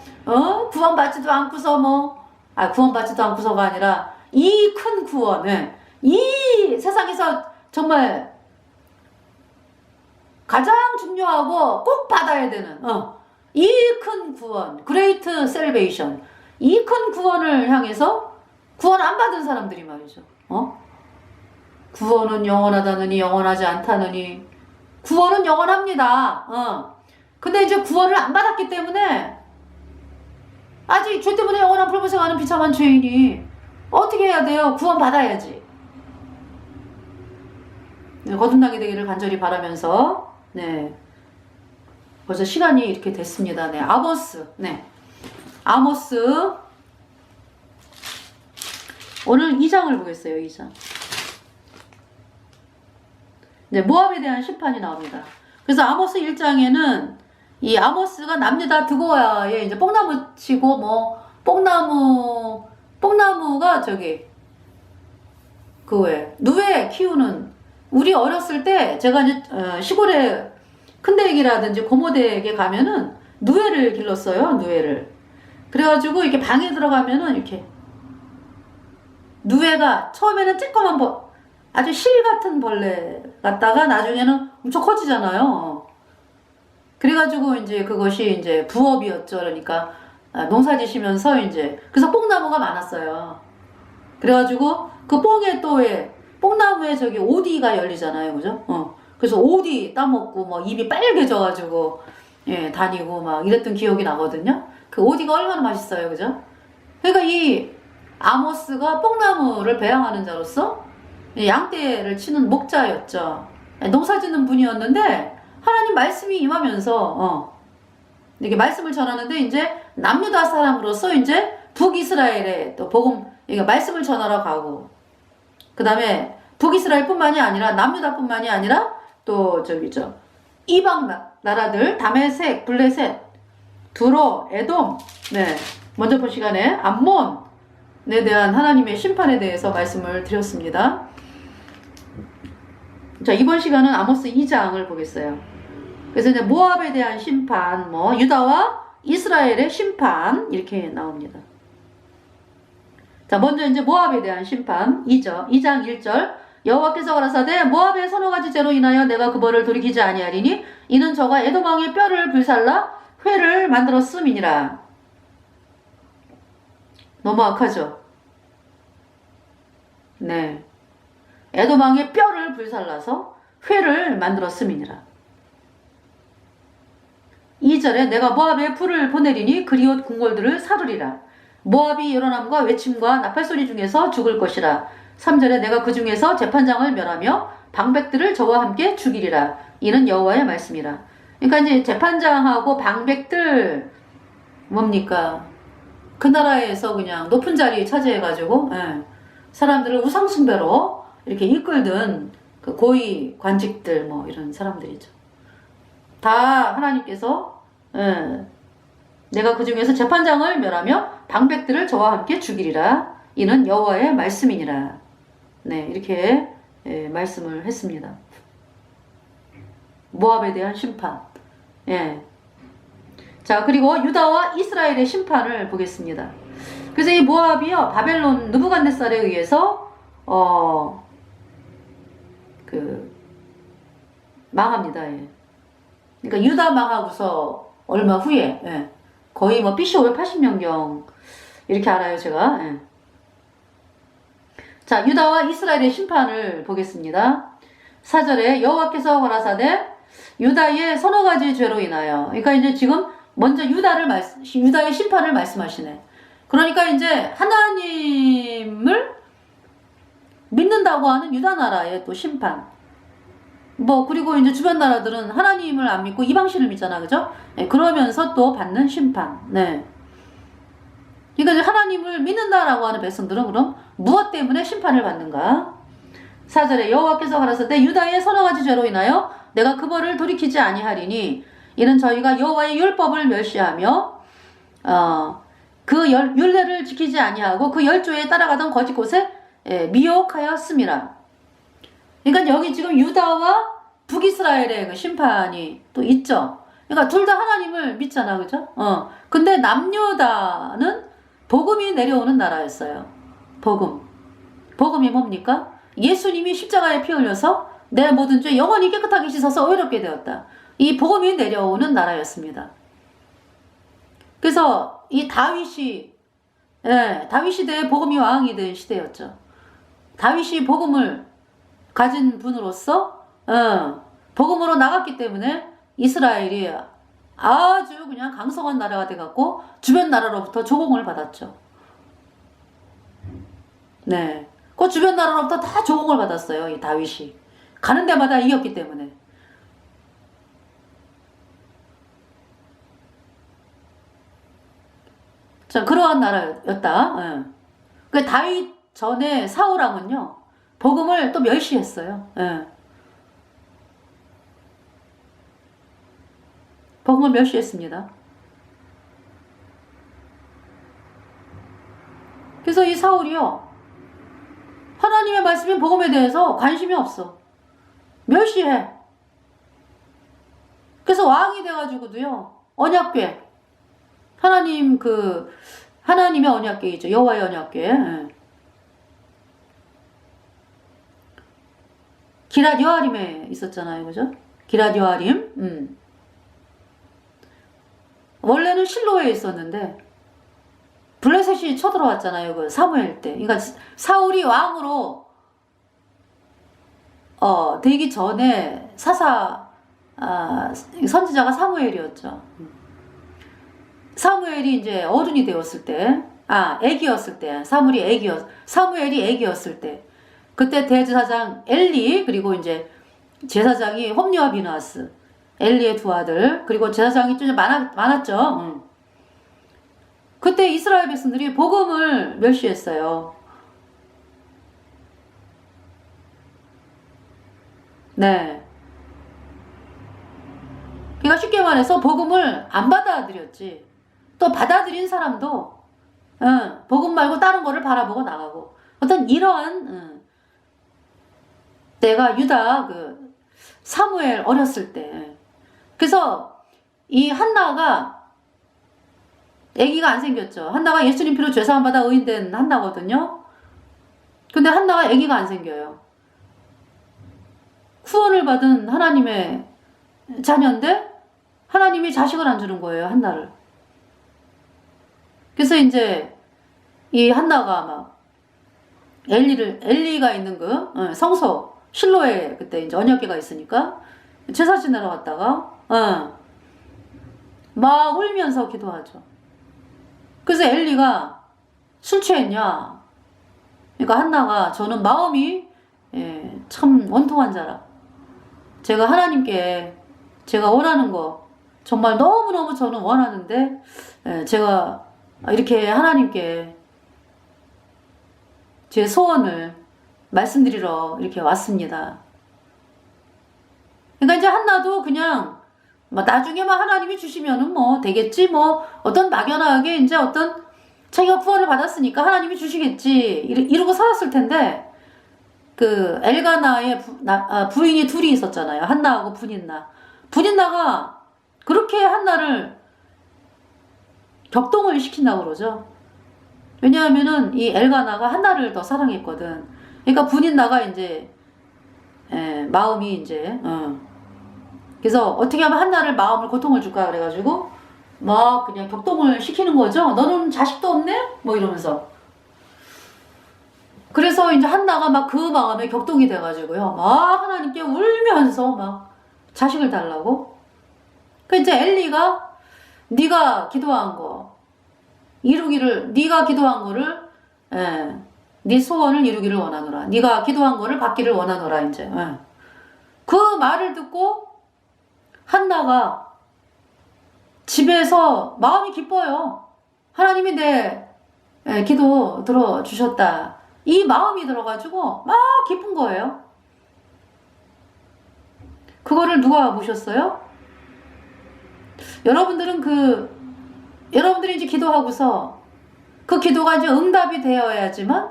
구원받지도 않고서 구원받지도 않고서가 아니라 이 큰 구원은 이 세상에서 정말 가장 중요하고 꼭 받아야 되는 이 큰 구원, 그레이트 셀베이션, 이 큰 구원을 향해서 구원 안 받은 사람들이 말이죠. 구원은 영원하다느니 영원하지 않다느니. 구원은 영원합니다. 근데 이제 구원을 안 받았기 때문에 아직 죄 때문에 영원한 불보생하는 비참한 죄인이 어떻게 해야 돼요? 구원 받아야지. 네, 거듭나게 되기를 간절히 바라면서, 네. 벌써 시간이 이렇게 됐습니다. 네. 아모스. 네. 아모스. 오늘 2장을 보겠어요. 2장. 네, 모압에 대한 심판이 나옵니다. 그래서 아모스 1장에는 이 아모스가 남유다 드고야에 이제 뽕나무 치고 뭐 뽕나무가 저기 그 왜 누에 키우는, 우리 어렸을 때 제가 이제 시골에 큰댁이라든지 고모댁에 가면은 누에를 길렀어요. 누에를. 그래가지고 이렇게 방에 들어가면은 이렇게 누에가 처음에는 쬐끄만 아주 실 같은 벌레 같다가 나중에는 엄청 커지잖아요. 그래가지고 이제 그것이 이제 부업이었죠. 그러니까 농사 지시면서 이제 그래서 뽕나무가 많았어요. 그래가지고 그 뽕에 또 왜 뽕나무에 저기 오디가 열리잖아요. 그죠? 그래서 오디 따먹고 뭐 입이 빨개져가지고 예, 다니고 막 이랬던 기억이 나거든요. 그 오디가 얼마나 맛있어요. 그죠? 그러니까 이 아모스가 뽕나무를 배양하는 자로서 양떼를 치는 목자였죠. 농사 짓는 분이었는데 하나님 말씀이 임하면서 이렇게 말씀을 전하는데 이제 남유다 사람으로서 이제 북이스라엘에 또 복음, 그러니까 말씀을 전하러 가고, 그 다음에 북이스라엘뿐만이 아니라 남유다뿐만이 아니라 또 저기죠 이방 나라들 다메섹, 블레셋, 두로, 에돔, 네 먼저 본 시간에 암몬에 대한 하나님의 심판에 대해서 말씀을 드렸습니다. 자, 이번 시간은 아모스 2장을 보겠어요. 그래서 이제 모압에 대한 심판, 뭐 유다와 이스라엘의 심판 이렇게 나옵니다. 자, 먼저 이제 모압에 대한 심판 2장 1절. 여호와께서 가라사대 모압의 서너 가지 죄로 인하여 내가 그 벌을 돌이키지 아니하리니 이는 저가 에돔 왕의 뼈를 불살라 회를 만들었음이니라. 너무 악하죠? 네. 에돔 왕의 뼈를 불살라서 회를 만들었음이니라. 2절에 내가 모압에 불을 보내리니 그리옷 궁궐들을 사르리라. 모압이 일어남과 외침과 나팔소리 중에서 죽을 것이라. 3절에 내가 그 중에서 재판장을 멸하며 방백들을 저와 함께 죽이리라. 이는 여호와의 말씀이라. 그러니까 이제 재판장하고 방백들 뭡니까? 그 나라에서 그냥 높은 자리 차지해가지고 사람들을 우상숭배로 이렇게 이끌던 그 고위 관직들 뭐 이런 사람들이죠. 다 하나님께서 내가 그 중에서 재판장을 멸하며 방백들을 저와 함께 죽이리라. 이는 여호와의 말씀이니라. 네, 이렇게 말씀을 했습니다. 모압에 대한 심판. 예. 자, 그리고 유다와 이스라엘의 심판을 보겠습니다. 그래서 이 모압이요, 바벨론 느부갓네살에 의해서 망합니다. 예. 그러니까 유다 망하고서 얼마 후에 거의 뭐 BC 580년경 이렇게 알아요, 제가. 자, 유다와 이스라엘의 심판을 보겠습니다. 4절에 여호와께서 가라사대 유다의 서너 가지 죄로 인하여, 그러니까 이제 지금 먼저 유다의 심판을 말씀하시네. 그러니까 이제 하나님을 믿는다고 하는 유다 나라의 또 심판. 뭐 그리고 이제 주변 나라들은 하나님을 안 믿고 이방신을 믿잖아, 그죠? 네, 그러면서 또 받는 심판. 네. 그러니까 이제 하나님을 믿는다라고 하는 백성들은 그럼 무엇 때문에 심판을 받는가? 4절에 여호와께서 가라사대 유다의 서너 가지 죄로 인하여 내가 그 벌을 돌이키지 아니하리니 이는 저희가 여호와의 율법을 멸시하며 그 율례를 지키지 아니하고 그 열조에 따라가던 거짓 곳에 미혹하였음이라. 그러니까 여기 지금 유다와 북이스라엘의 그 심판이 또 있죠. 그러니까 둘 다 하나님을 믿잖아, 그죠? 근데 남유다는 복음이 내려오는 나라였어요. 복음이 뭡니까? 예수님이 십자가에 피 흘려서 내 모든 죄 영원히 깨끗하게 씻어서 의롭게 되었다. 이 복음이 내려오는 나라였습니다. 그래서 이 다윗 시대에 복음이 왕이 된 시대였죠. 다윗이 복음을 가진 분으로서 복음으로 나갔기 때문에 이스라엘이 아주 그냥 강성한 나라가 돼갖고 주변 나라로부터 조공을 받았죠. 네, 그 주변 나라로부터 다 조공을 받았어요. 이 다윗이 가는 데마다 이겼기 때문에. 자, 그러한 나라였다. 그 다윗 전에 사울왕은요 복음을 또 멸시했어요. 복음을 멸시했습니다. 그래서 이 사울이요 하나님의 말씀인 복음에 대해서 관심이 없어. 멸시해. 그래서 왕이 돼가지고도요 언약궤 하나님의 언약궤이죠. 여호와의 언약궤. 기랏 여아림에 있었잖아요. 그죠? 기랏 여아림. 원래는 실로에 있었는데 블레셋이 쳐들어왔잖아요. 그 사무엘 때. 그러니까 사울이 왕으로 되기 전에 선지자가 사무엘이었죠. 사무엘이 이제 어른이 되었을 때, 애기였을 때, 사무엘이 애기였을 때, 그때 대제사장 엘리, 그리고 이제 제사장이 홈리와 비느하스, 엘리의 두 아들, 그리고 제사장이 좀 많았죠. 그때 이스라엘 백성들이 복음을 멸시했어요. 네. 그러니까 쉽게 말해서 복음을 안 받아들였지. 또 받아들인 사람도 복음 말고 다른 거를 바라보고 나가고 어떤 이러한 내가 유다 사무엘 어렸을 때 그래서 이 한나가 아기가 안 생겼죠. 한나가 예수님 피로 죄사함 받아 의인된 한나거든요. 근데 한나가 아기가 안 생겨요. 구원을 받은 하나님의 자녀인데 하나님이 자식을 안 주는 거예요. 한나를. 그래서 이제 이 한나가 막 엘리가 있는 성소 실로에 그때 이제 언약궤가 있으니까 제사 지내러 갔다가 막 울면서 기도하죠. 그래서 엘리가 술 취했냐? 그러니까 한나가 저는 마음이 참 원통한 자라. 제가 하나님께 제가 원하는 거 정말 너무너무 저는 원하는데 제가 이렇게 하나님께 제 소원을 말씀드리러 이렇게 왔습니다. 그러니까 이제 한나도 그냥 나중에 하나님이 주시면은 되겠지 어떤 막연하게 이제 어떤 자기가 구원을 받았으니까 하나님이 주시겠지 이러고 살았을 텐데 그 엘가나의 부인이 둘이 있었잖아요. 한나하고 분인나가 그렇게 한나를 격동을 시킨다고 그러죠. 왜냐하면은 이 엘가나가 한나를 더 사랑했거든. 그러니까 분인나가 이제 마음이 이제 그래서 어떻게 하면 한나를 마음을 고통을 줄까 그래가지고 막 그냥 격동을 시키는 거죠. 너는 자식도 없네? 이러면서. 그래서 이제 한나가 막 그 마음에 격동이 돼가지고요. 막 하나님께 울면서 막 자식을 달라고. 그 이제 엘리가 네가 기도한 거 이루기를, 네가 기도한 거를 네 소원을 이루기를 원하노라. 네가 기도한 거를 받기를 원하노라. 이제 그 말을 듣고 한나가 집에서 마음이 기뻐요. 하나님이 내 기도 들어주셨다. 이 마음이 들어가지고 막 기쁜 거예요. 그거를 누가 보셨어요? 여러분들이 이제 기도하고서 그 기도가 이제 응답이 되어야지만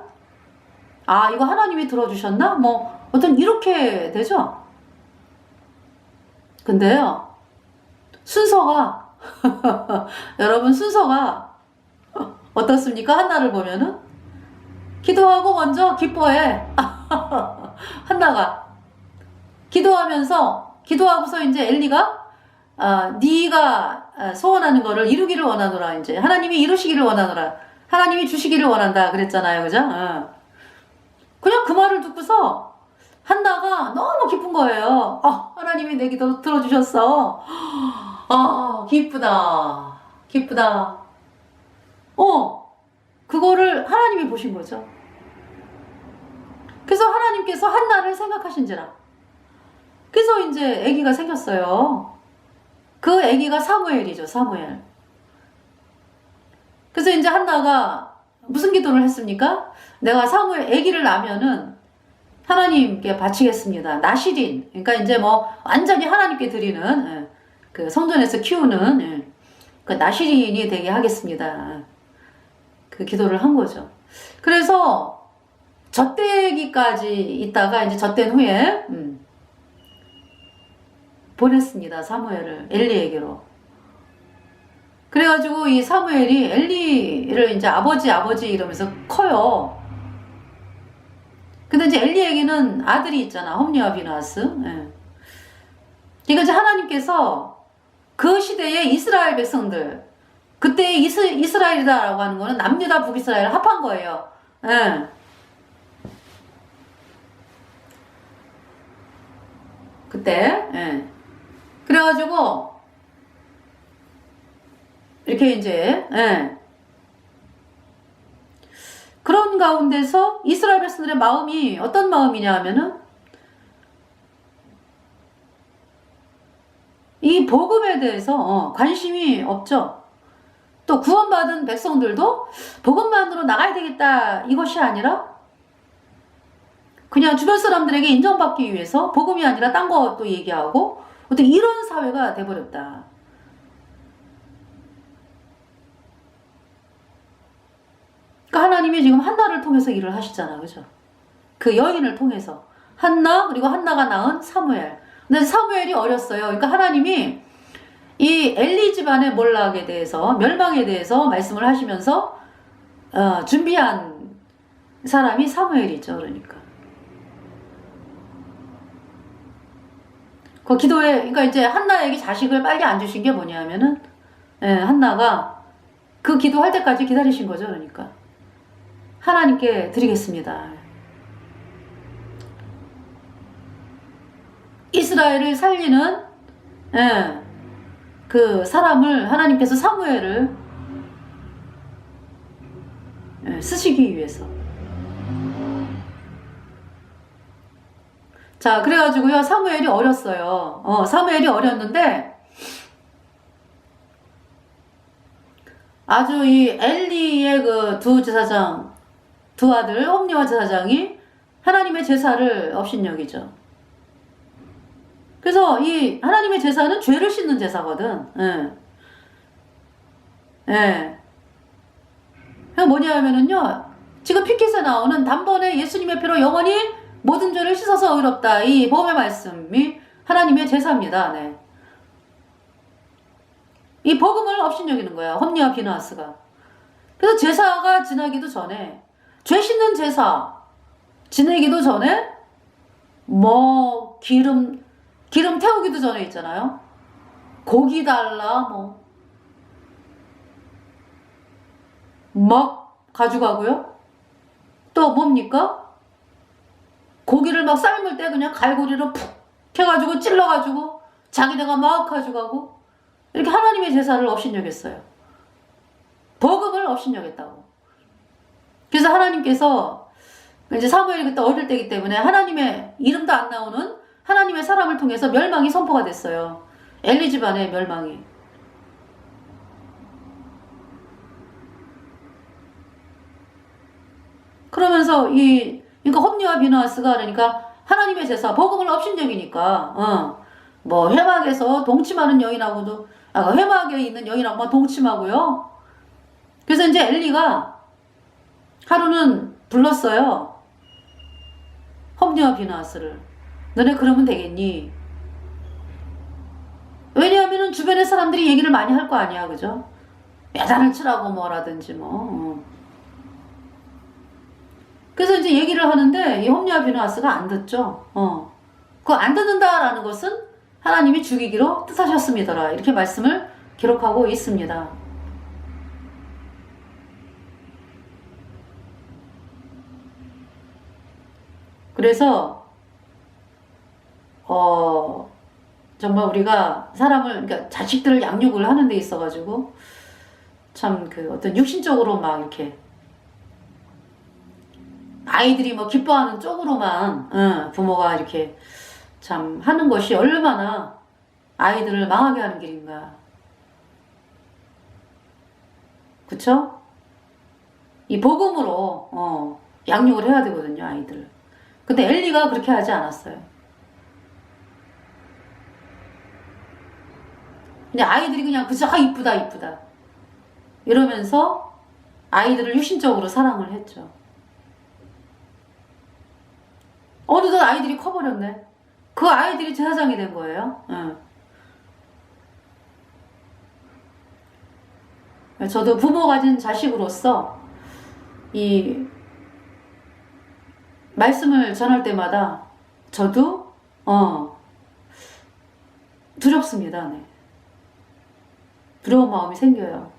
이거 하나님이 들어주셨나? 어떤 이렇게 되죠? 근데요, 순서가 여러분 순서가 어떻습니까? 한나를 보면은 기도하고 먼저 기뻐해. 한나가 기도하고서 이제 엘리가 네가 소원하는 거를 이루기를 원하노라. 이제 하나님이 이루시기를 원하노라. 하나님이 주시기를 원한다 그랬잖아요. 그죠? 그냥 그 말을 듣고서 한나가 너무 기쁜 거예요. 하나님이 내 기도 들어주셨어. 기쁘다. 기쁘다. 그거를 하나님이 보신 거죠. 그래서 하나님께서 한나를 생각하신지라. 그래서 이제 아기가 생겼어요. 그 아기가 사무엘이죠, 사무엘. 그래서 이제 한나가 무슨 기도를 했습니까? 내가 사무엘 아기를 낳으면은 하나님께 바치겠습니다. 나시린. 그러니까 이제 뭐 완전히 하나님께 드리는 그 성전에서 키우는 그 나시린이 되게 하겠습니다. 그 기도를 한 거죠. 그래서 젖대기까지 있다가 이제 젖된 후에 보냈습니다. 사무엘을 엘리에게로. 그래가지고 이 사무엘이 엘리를 이제 아버지 이러면서 커요. 근데 이제 엘리에게는 아들이 있잖아. 홈리와 비나스. 그러니까 이제 하나님께서 그 시대의 이스라엘 백성들, 그때 이스라엘이다라고 하는 거는 남유다 북이스라엘 합한 거예요. 그때. 그래가지고 이렇게 이제 그런 가운데서 이스라엘 백성들의 마음이 어떤 마음이냐 하면은 이 복음에 대해서 관심이 없죠. 또 구원받은 백성들도 복음만으로 나가야 되겠다 이것이 아니라 그냥 주변 사람들에게 인정받기 위해서 복음이 아니라 딴 것도 얘기하고 어떻게 이런 사회가 돼버렸다. 그러니까 하나님이 지금 한나를 통해서 일을 하시잖아. 그죠? 그 여인을 통해서. 한나, 그리고 한나가 낳은 사무엘. 근데 사무엘이 어렸어요. 그러니까 하나님이 이 엘리 집안의 몰락에 대해서, 멸망에 대해서 말씀을 하시면서, 준비한 사람이 사무엘이죠. 그러니까. 그 기도에, 그러니까 이제 한나에게 자식을 빨리 안 주신 게 뭐냐면은, 한나가 그 기도할 때까지 기다리신 거죠. 그러니까. 하나님께 드리겠습니다. 이스라엘을 살리는 그 사람을 하나님께서 사무엘을 쓰시기 위해서. 자, 그래가지고요, 사무엘이 어렸어요. 사무엘이 어렸는데 아주 이 엘리의 그 두 제사장, 두 아들 홈리와 제사장이 하나님의 제사를 업신여기죠. 그래서 이 하나님의 제사는 죄를 씻는 제사거든. 뭐냐면은요, 지금 피켓에 나오는 단번에 예수님의 피로 영원히 모든 죄를 씻어서 의롭다. 이 복음의 말씀이 하나님의 제사입니다. 이 복음을 업신여기는 거야. 홈리와 비나스가. 그래서 제사가 지나기도 전에, 죄 씻는 제사 지내기도 전에 뭐 기름 태우기도 전에 있잖아요. 고기 달라 막 가져가고요. 또 뭡니까? 고기를 막 삶을 때 그냥 갈고리로 푹 해가지고 찔러가지고 자기네가 막 가져가고 이렇게 하나님의 제사를 업신여겼어요. 복음을 업신여겼다고. 그래서 하나님께서 이제 사무엘이 그때 어릴 때이기 때문에 하나님의 이름도 안 나오는 하나님의 사람을 통해서 멸망이 선포가 됐어요. 엘리 집안의 멸망이. 그러면서 그러니까 홈리와 비나스가 그러니까 하나님의 제사, 복음을 업신여기니까 뭐 회막에서 동침하는 여인하고도 회막에 있는 여인하고 막 동침하고요. 그래서 이제 엘리가 하루는 불렀어요. 홈리와 비나스를. 너네 그러면 되겠니? 왜냐하면은 주변의 사람들이 얘기를 많이 할 거 아니야, 그죠? 야단을 치라고 뭐라든지 뭐. 그래서 이제 얘기를 하는데 이 홈리와 비나스가 안 듣죠. 그거 안 듣는다라는 것은 하나님이 죽이기로 뜻하셨습니다. 이렇게 말씀을 기록하고 있습니다. 그래서 정말 우리가 사람을, 그러니까 자식들을 양육을 하는 데 있어가지고 참 그 어떤 육신적으로 막 이렇게 아이들이 뭐 기뻐하는 쪽으로만 부모가 이렇게 참 하는 것이 얼마나 아이들을 망하게 하는 길인가. 그쵸? 이 복음으로 양육을 해야 되거든요, 아이들. 근데 엘리가 그렇게 하지 않았어요. 그냥 아이들이 그냥 그저 이쁘다 이쁘다 이러면서 아이들을 육신적으로 사랑을 했죠. 어느덧 아이들이 커버렸네. 그 아이들이 제사장이 된 거예요. 저도 부모 가진 자식으로서 이 말씀을 전할 때마다 저도 두렵습니다. 네. 두려운 마음이 생겨요.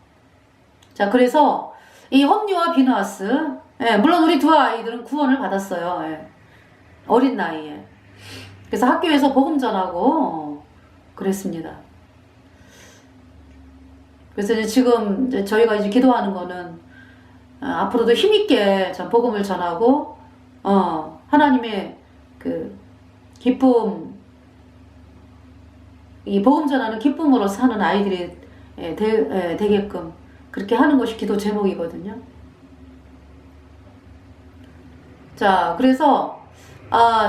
자, 그래서 이 홈리와 비느하스, 물론 우리 두 아이들은 구원을 받았어요. 어린 나이에. 그래서 학교에서 복음 전하고 그랬습니다. 그래서 이제 지금 이제 저희가 이제 기도하는 거는 앞으로도 힘있게 전 복음을 전하고 하나님의 그 기쁨, 이 복음 전하는 기쁨으로 사는 아이들이 되게끔 그렇게 하는 것이 기도 제목이거든요. 자, 그래서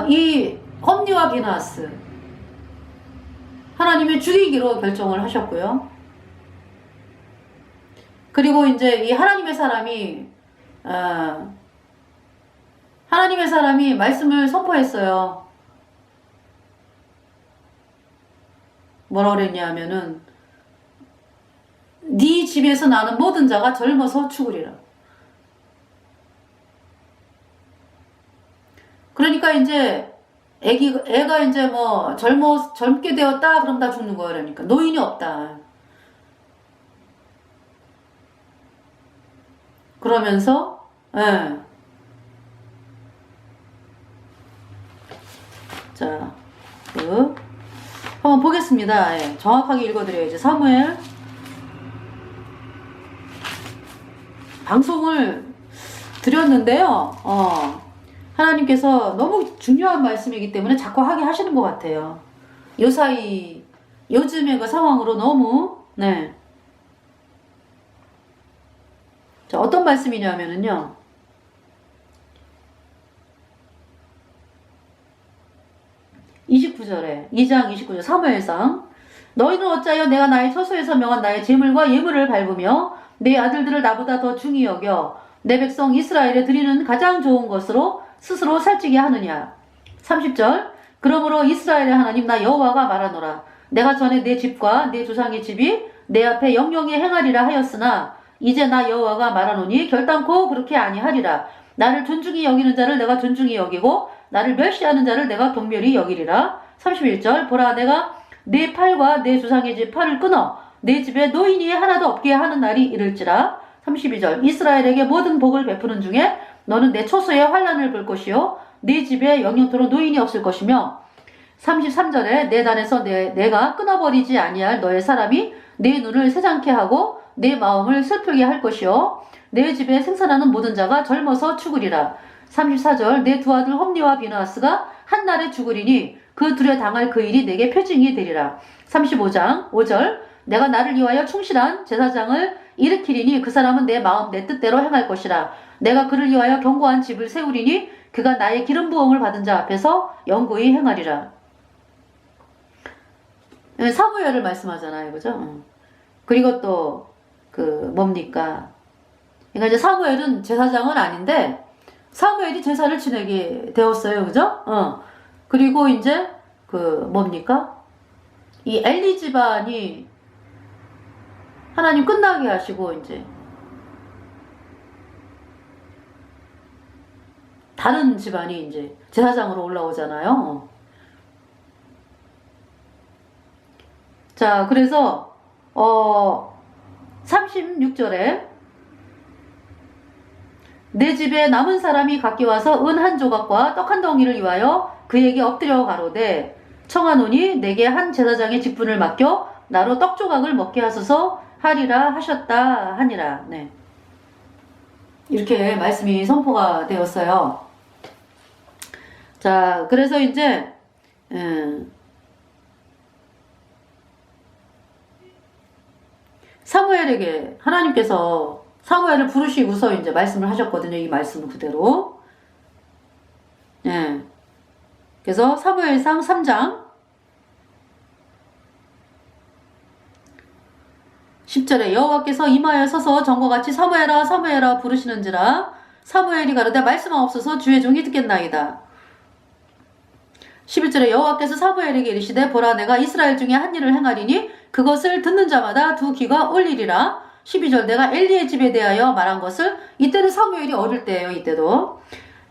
이 홈리와 비느하스 하나님이 죽이기로 결정을 하셨고요. 그리고 이제 이 하나님의 사람이 말씀을 선포했어요. 뭐라 그랬냐면은 네 집에서 나는 모든 자가 젊어서 죽으리라. 그러니까 이제 애가 이제 뭐 젊게 되었다 그럼 다 죽는 거야. 그러니까 노인이 없다. 그러면서 자, 한번 보겠습니다. 정확하게 읽어드려야지. 사무엘 방송을 드렸는데요. 하나님께서 너무 중요한 말씀이기 때문에 자꾸 하게 하시는 것 같아요. 요사이 요즘의 그 상황으로 너무 자, 어떤 말씀이냐면은요. 29절에 2장 29절 사무엘상 너희는 어찌하여 내가 나의 처소에서 명한 나의 제물과 예물을 밟으며 내 아들들을 나보다 더 중히 여겨 내 백성 이스라엘에 드리는 가장 좋은 것으로 스스로 살찌게 하느냐. 30절 그러므로 이스라엘의 하나님 나 여호와가 말하노라. 내가 전에 내 집과 내 조상의 집이 내 앞에 영영히 행하리라 하였으나 이제 나 여호와가 말하노니 결단코 그렇게 아니하리라. 나를 존중히 여기는 자를 내가 존중히 여기고 나를 멸시하는 자를 내가 경멸히 여기리라. 31절 보라 내가 내 팔과 내 조상의 집 팔을 끊어 내 집에 노인이 하나도 없게 하는 날이 이를지라. 32절 이스라엘에게 모든 복을 베푸는 중에 너는 내 초소에 환난을 볼 것이요 내 집에 영영토록 노인이 없을 것이며 33절에 내 단에서 내가 끊어버리지 아니할 너의 사람이 내 눈을 새장케 하고 내 마음을 슬프게 할 것이요 내 집에 생산하는 모든 자가 젊어서 죽으리라. 34절 내 두 아들 홈리와 비느하스가 한날에 죽으리니 그 둘에 당할 그 일이 내게 표징이 되리라. 35장 5절 내가 나를 위하여 충실한 제사장을 일으키리니 그 사람은 내 마음 내 뜻대로 행할 것이라. 내가 그를 위하여 견고한 집을 세우리니 그가 나의 기름 부음을 받은 자 앞에서 영구히 행하리라. 사무엘을 말씀하잖아요. 그죠? 그리고 또 뭡니까? 그러니까 이제 사무엘은 제사장은 아닌데 사무엘이 제사를 지내게 되었어요. 그죠? 그리고 이제 뭡니까? 이 엘리 집안이 하나님 끝나게 하시고 이제 다른 집안이 이제 제사장으로 올라오잖아요. 자, 그래서 36절에 내 집에 남은 사람이 각기 와서 은 한 조각과 떡 한 덩이를 위하여 그에게 엎드려 가로되 청하노니 내게 한 제사장의 직분을 맡겨 나로 떡조각을 먹게 하소서 하리라 하셨다 하니라. 네. 이렇게 말씀이 선포가 되었어요. 자, 그래서 이제 사무엘에게 하나님께서 사무엘을 부르시고서 이제 말씀을 하셨거든요. 이 말씀을 그대로. 예. 그래서 사무엘상 3장 10절에 여호와께서 이마에 서서 전과 같이 사무엘아 사무엘아 부르시는지라 사무엘이 가로되 말씀하옵소서 주의 종이 듣겠나이다. 11절에 여호와께서 사무엘에게 이르시되 보라 내가 이스라엘 중에 한 일을 행하리니 그것을 듣는 자마다 두 귀가 울리리라. 12절 내가 엘리의 집에 대하여 말한 것을 이때는 사무엘이 어릴 때예요. 이때도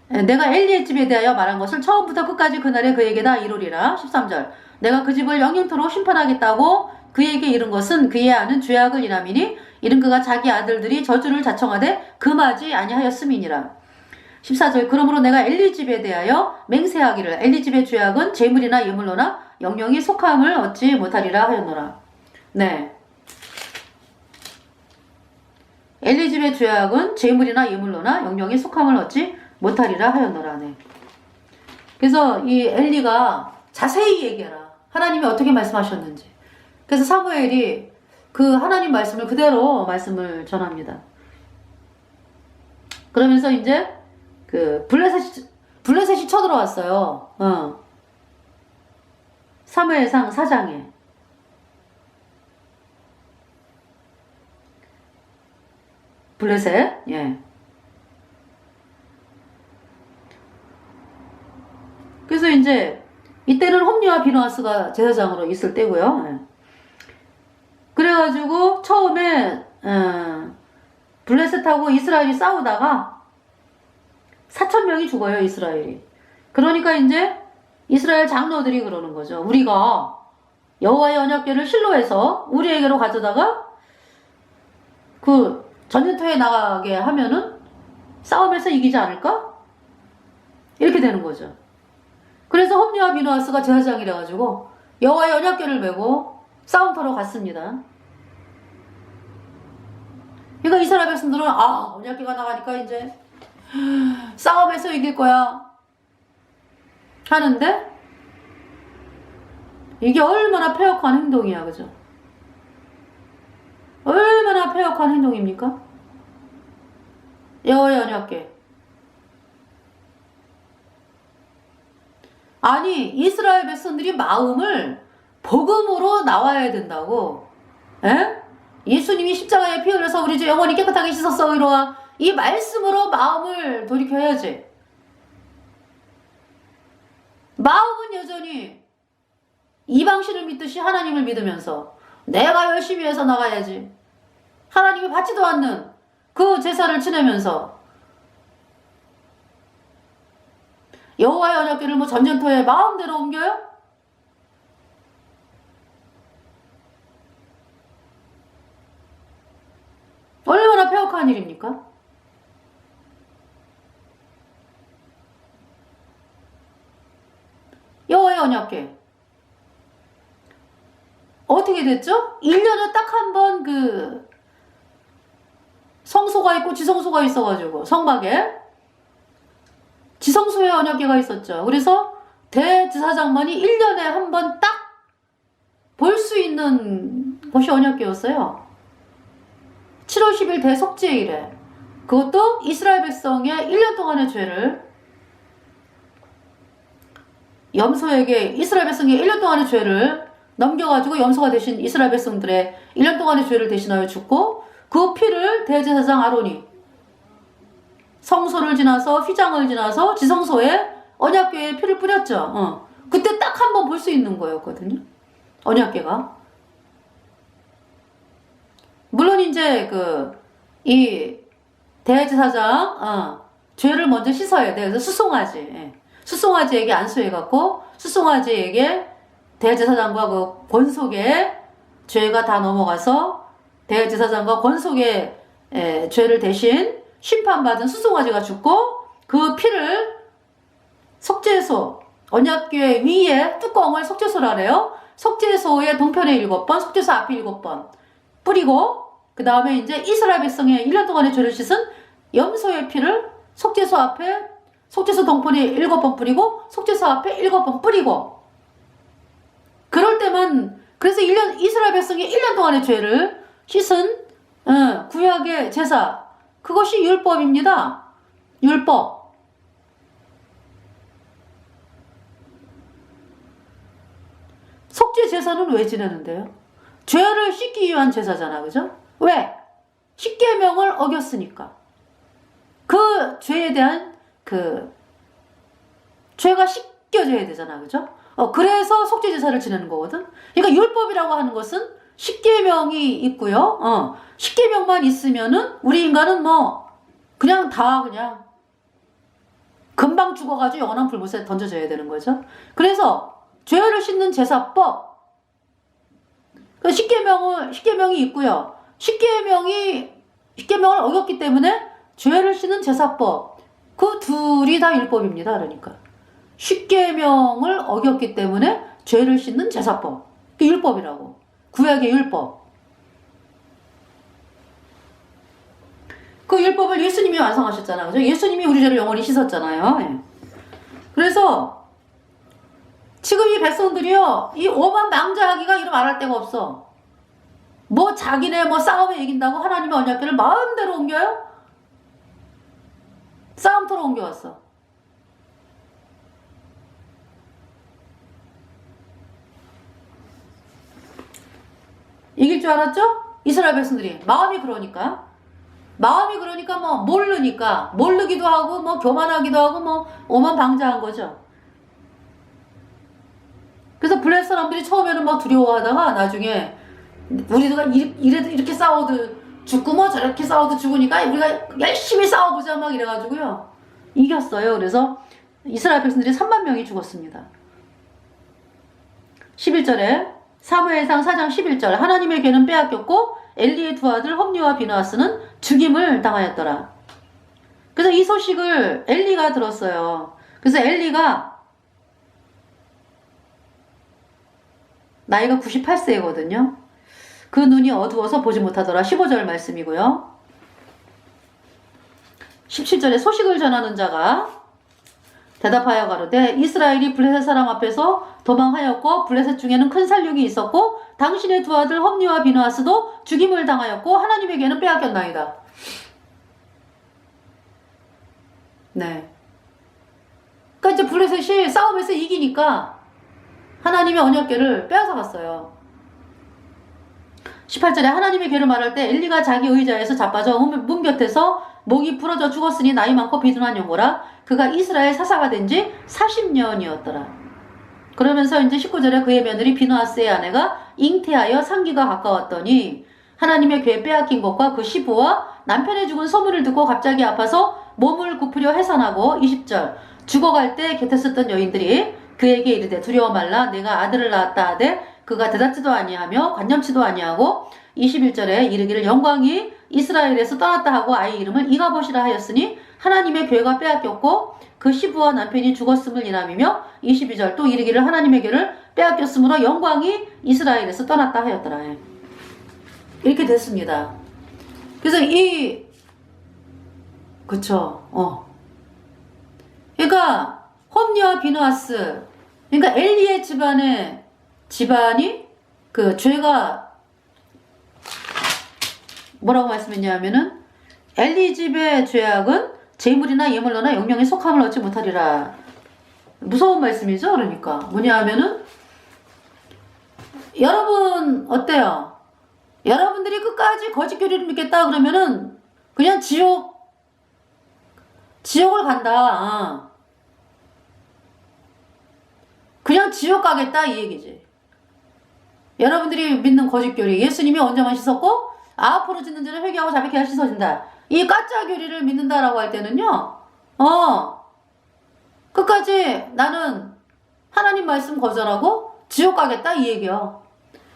내가 엘리의 집에 대하여 말한 것을 처음부터 끝까지 그날에 그에게 다 이루리라. 13절 내가 그 집을 영영토록 심판하겠다고 그에게 이른 것은 그의 아는 죄악을 인함이니 이른 그가 자기 아들들이 저주를 자청하되 금하지 아니하였음이니라. 14절 그러므로 내가 엘리 집에 대하여 맹세하기를 엘리 집의 죄악은 재물이나 유물로나 영영이 속함을 얻지 못하리라 하였노라. 네. 엘리 집의 죄악은 재물이나 유물로나 영영이 속함을 얻지 못하리라 하였노라. 네. 그래서 이 엘리가 자세히 얘기해라. 하나님이 어떻게 말씀하셨는지. 그래서 사무엘이 그 하나님 말씀을 그대로 말씀을 전합니다. 그러면서 이제 그 블레셋이 쳐들어왔어요. 사무엘상 4장에. 블레셋. 예. 그래서 이제 이때는 홈리와 비누아스가 제사장으로 있을 때고요. 예. 그래가지고 처음에 블레셋하고 이스라엘이 싸우다가 4,000명이 죽어요. 이스라엘이. 그러니까 이제 이스라엘 장로들이 그러는 거죠. 우리가 여호와의 언약궤를 실로에서 우리에게로 가져다가 그 전쟁터에 나가게 하면은 싸움에서 이기지 않을까? 이렇게 되는 거죠. 그래서 홈리와 비누아스가 제사장이라 가지고 여호와의 언약궤를 메고 싸움터로 갔습니다. 그러니까 이스라엘 백성들은 언약궤가 나가니까 이제 싸움에서 이길 거야 하는데 이게 얼마나 패역한 행동이야. 그죠? 얼마나 패역한 행동입니까? 여호와의 언약궤. 아니 이스라엘 백성들이 마음을 복음으로 나와야 된다고. 에? 예수님이 십자가에 피 흘려서 우리 주 영원히 깨끗하게 씻었어 이러와 이 말씀으로 마음을 돌이켜야지. 마음은 여전히 이방신을 믿듯이 하나님을 믿으면서 내가 열심히 해서 나가야지. 하나님이 받지도 않는 그 제사를 지내면서 여호와의 언약궤를 뭐 전쟁터에 마음대로 옮겨요? 얼마나 패역한 일입니까? 여호와의 언약궤 어떻게 됐죠? 1년에 딱 한 번 그 성소가 있고 지성소가 있어가지고 성막에 지성소의 언약궤가 있었죠. 그래서 대제사장만이 1년에 한 번 딱 볼 수 있는 것이 언약궤였어요. 7월 10일 대속죄일에 그것도 이스라엘 백성의 1년 동안의 죄를 염소에게 이스라엘 백성의 1년 동안의 죄를 넘겨가지고 염소가 대신 이스라엘 백성들의 1년 동안의 죄를 대신하여 죽고 그 피를 대제사장 아론이 성소를 지나서 휘장을 지나서 지성소에 언약궤에 피를 뿌렸죠. 그때 딱 한 번 볼 수 있는 거였거든요. 언약궤가. 물론 이제 이 대제사장 죄를 먼저 씻어야 돼요. 그래서 수송아지, 수송아지에게 안수해갖고 수송아지에게 대제사장과 그 권속의 죄가 다 넘어가서 대제사장과 권속의 죄를 대신 심판받은 수송아지가 죽고 그 피를 속죄소 언약궤 위에 뚜껑을 속죄소라래요. 속죄소의 동편에 7번, 속죄소 앞에 7번 뿌리고, 그 다음에 이제 이스라엘 백성의 1년 동안의 죄를 씻은 염소의 피를 속죄소 앞에, 속죄소 동편에 7번 뿌리고, 속죄소 앞에 7번 뿌리고, 그럴 때만, 그래서 이스라엘 백성의 1년 동안의 죄를 씻은 구약의 제사, 그것이 율법입니다. 율법. 속죄 제사는 왜 지내는데요? 죄를 씻기 위한 제사잖아, 그죠? 왜? 십계명을 어겼으니까. 그 죄에 대한 죄가 씻겨져야 되잖아, 그죠? 그래서 속죄 제사를 지내는 거거든. 그러니까 율법이라고 하는 것은 십계명이 있고요. 십계명만 있으면은 우리 인간은 뭐 그냥 금방 죽어가지고 영원한 불못에 던져져야 되는 거죠. 그래서 죄를 씻는 제사법, 그 십계명이 있고요. 십계명을 어겼기 때문에 죄를 씻는 제사법, 그 둘이 다 율법입니다. 그러니까 십계명을 어겼기 때문에 죄를 씻는 제사법, 그 율법이라고. 구약의 율법. 그 율법을 예수님이 완성하셨잖아요. 그죠? 예수님이 우리 죄를 영원히 씻었잖아요. 예. 그래서 지금 이 백성들이요, 이 오만 망자하기가 이런 말할 데가 없어. 뭐 자기네 뭐 싸움에 이긴다고 하나님의 언약궤를 마음대로 옮겨요? 싸움터로 옮겨왔어. 이길 줄 알았죠? 이스라엘 백성들이. 마음이 그러니까 뭐 모르기도 하고 뭐 교만하기도 하고 뭐 오만방자한 거죠. 그래서 블레셋 사람들이 처음에는 막 두려워하다가 나중에 우리가 이렇게 싸워도 죽고 뭐 저렇게 싸워도 죽으니까 우리가 열심히 싸워보자 막 이래가지고요 이겼어요. 그래서 이스라엘 백성들이 3만 명이 죽었습니다. 11절에 사무엘상 4장 11절, 하나님의 궤는 빼앗겼고 엘리의 두 아들 홈니와 비느하스는 죽임을 당하였더라. 그래서 이 소식을 엘리가 들었어요. 그래서 엘리가 나이가 98세거든요. 그 눈이 어두워서 보지 못하더라. 15절 말씀이고요. 17절에 소식을 전하는 자가 대답하여 가로되 이스라엘이 블레셋 사람 앞에서 도망하였고 블레셋 중에는 큰 살육이 있었고 당신의 두 아들 홈니와 비느하스도 죽임을 당하였고 하나님에게는 빼앗겼나이다. 네. 그러니까 이제 블레셋이 싸움에서 이기니까 하나님의 언약궤를 빼앗아 갔어요. 18절에 하나님의 궤를 말할 때 엘리가 자기 의자에서 자빠져 문 곁에서 목이 부러져 죽었으니 나이 많고 비둔한 용고라. 그가 이스라엘 사사가 된 지 40년이었더라. 그러면서 이제 19절에 그의 며느리 비느하스의 아내가 잉태하여 상기가 가까웠더니 하나님의 궤 빼앗긴 것과 그 시부와 남편의 죽은 소문을 듣고 갑자기 아파서 몸을 굽으려 해산하고 20절 죽어갈 때 곁에 있었던 여인들이 그에게 이르되 두려워 말라 내가 아들을 낳았다 하되 그가 대답지도 아니하며 관념치도 아니하고 21절에 이르기를 영광이 이스라엘에서 떠났다 하고 아이 이름을 이가봇이라 하였으니 하나님의 궤가 빼앗겼고 그 시부와 남편이 죽었음을 인함이며 22절 또 이르기를 하나님의 궤를 빼앗겼으므로 영광이 이스라엘에서 떠났다 하였더라. 이렇게 됐습니다. 그래서 그러니까 홈니와 비느하스, 그러니까 엘리의 집안이 그 죄가 뭐라고 말씀했냐면은 엘리 집의 죄악은 재물이나 예물로나 영령의 속함을 얻지 못하리라. 무서운 말씀이죠. 그러니까 뭐냐 하면은 여러분 어때요? 여러분들이 끝까지 거짓 교리를 믿겠다 그러면은 그냥 지옥을 간다. 그냥 지옥 가겠다 이 얘기지. 여러분들이 믿는 거짓 교리, 예수님이 언제만 씻었고 앞으로 짓는 죄는 회개하고 자백해야 씻어진다. 이 가짜 교리를 믿는다라고 할 때는요, 끝까지 나는 하나님 말씀 거절하고 지옥 가겠다 이 얘기요.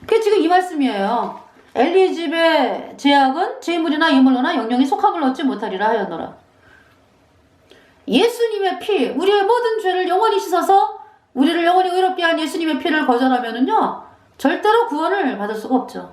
그게 지금 이 말씀이에요. 엘리 집의 죄악은 재물이나 예물로나 영령이 속함을 얻지 못하리라 하였노라. 예수님의 피, 우리의 모든 죄를 영원히 씻어서 우리를 영원히 의롭게 한 예수님의 피를 거절하면은요 절대로 구원을 받을 수가 없죠.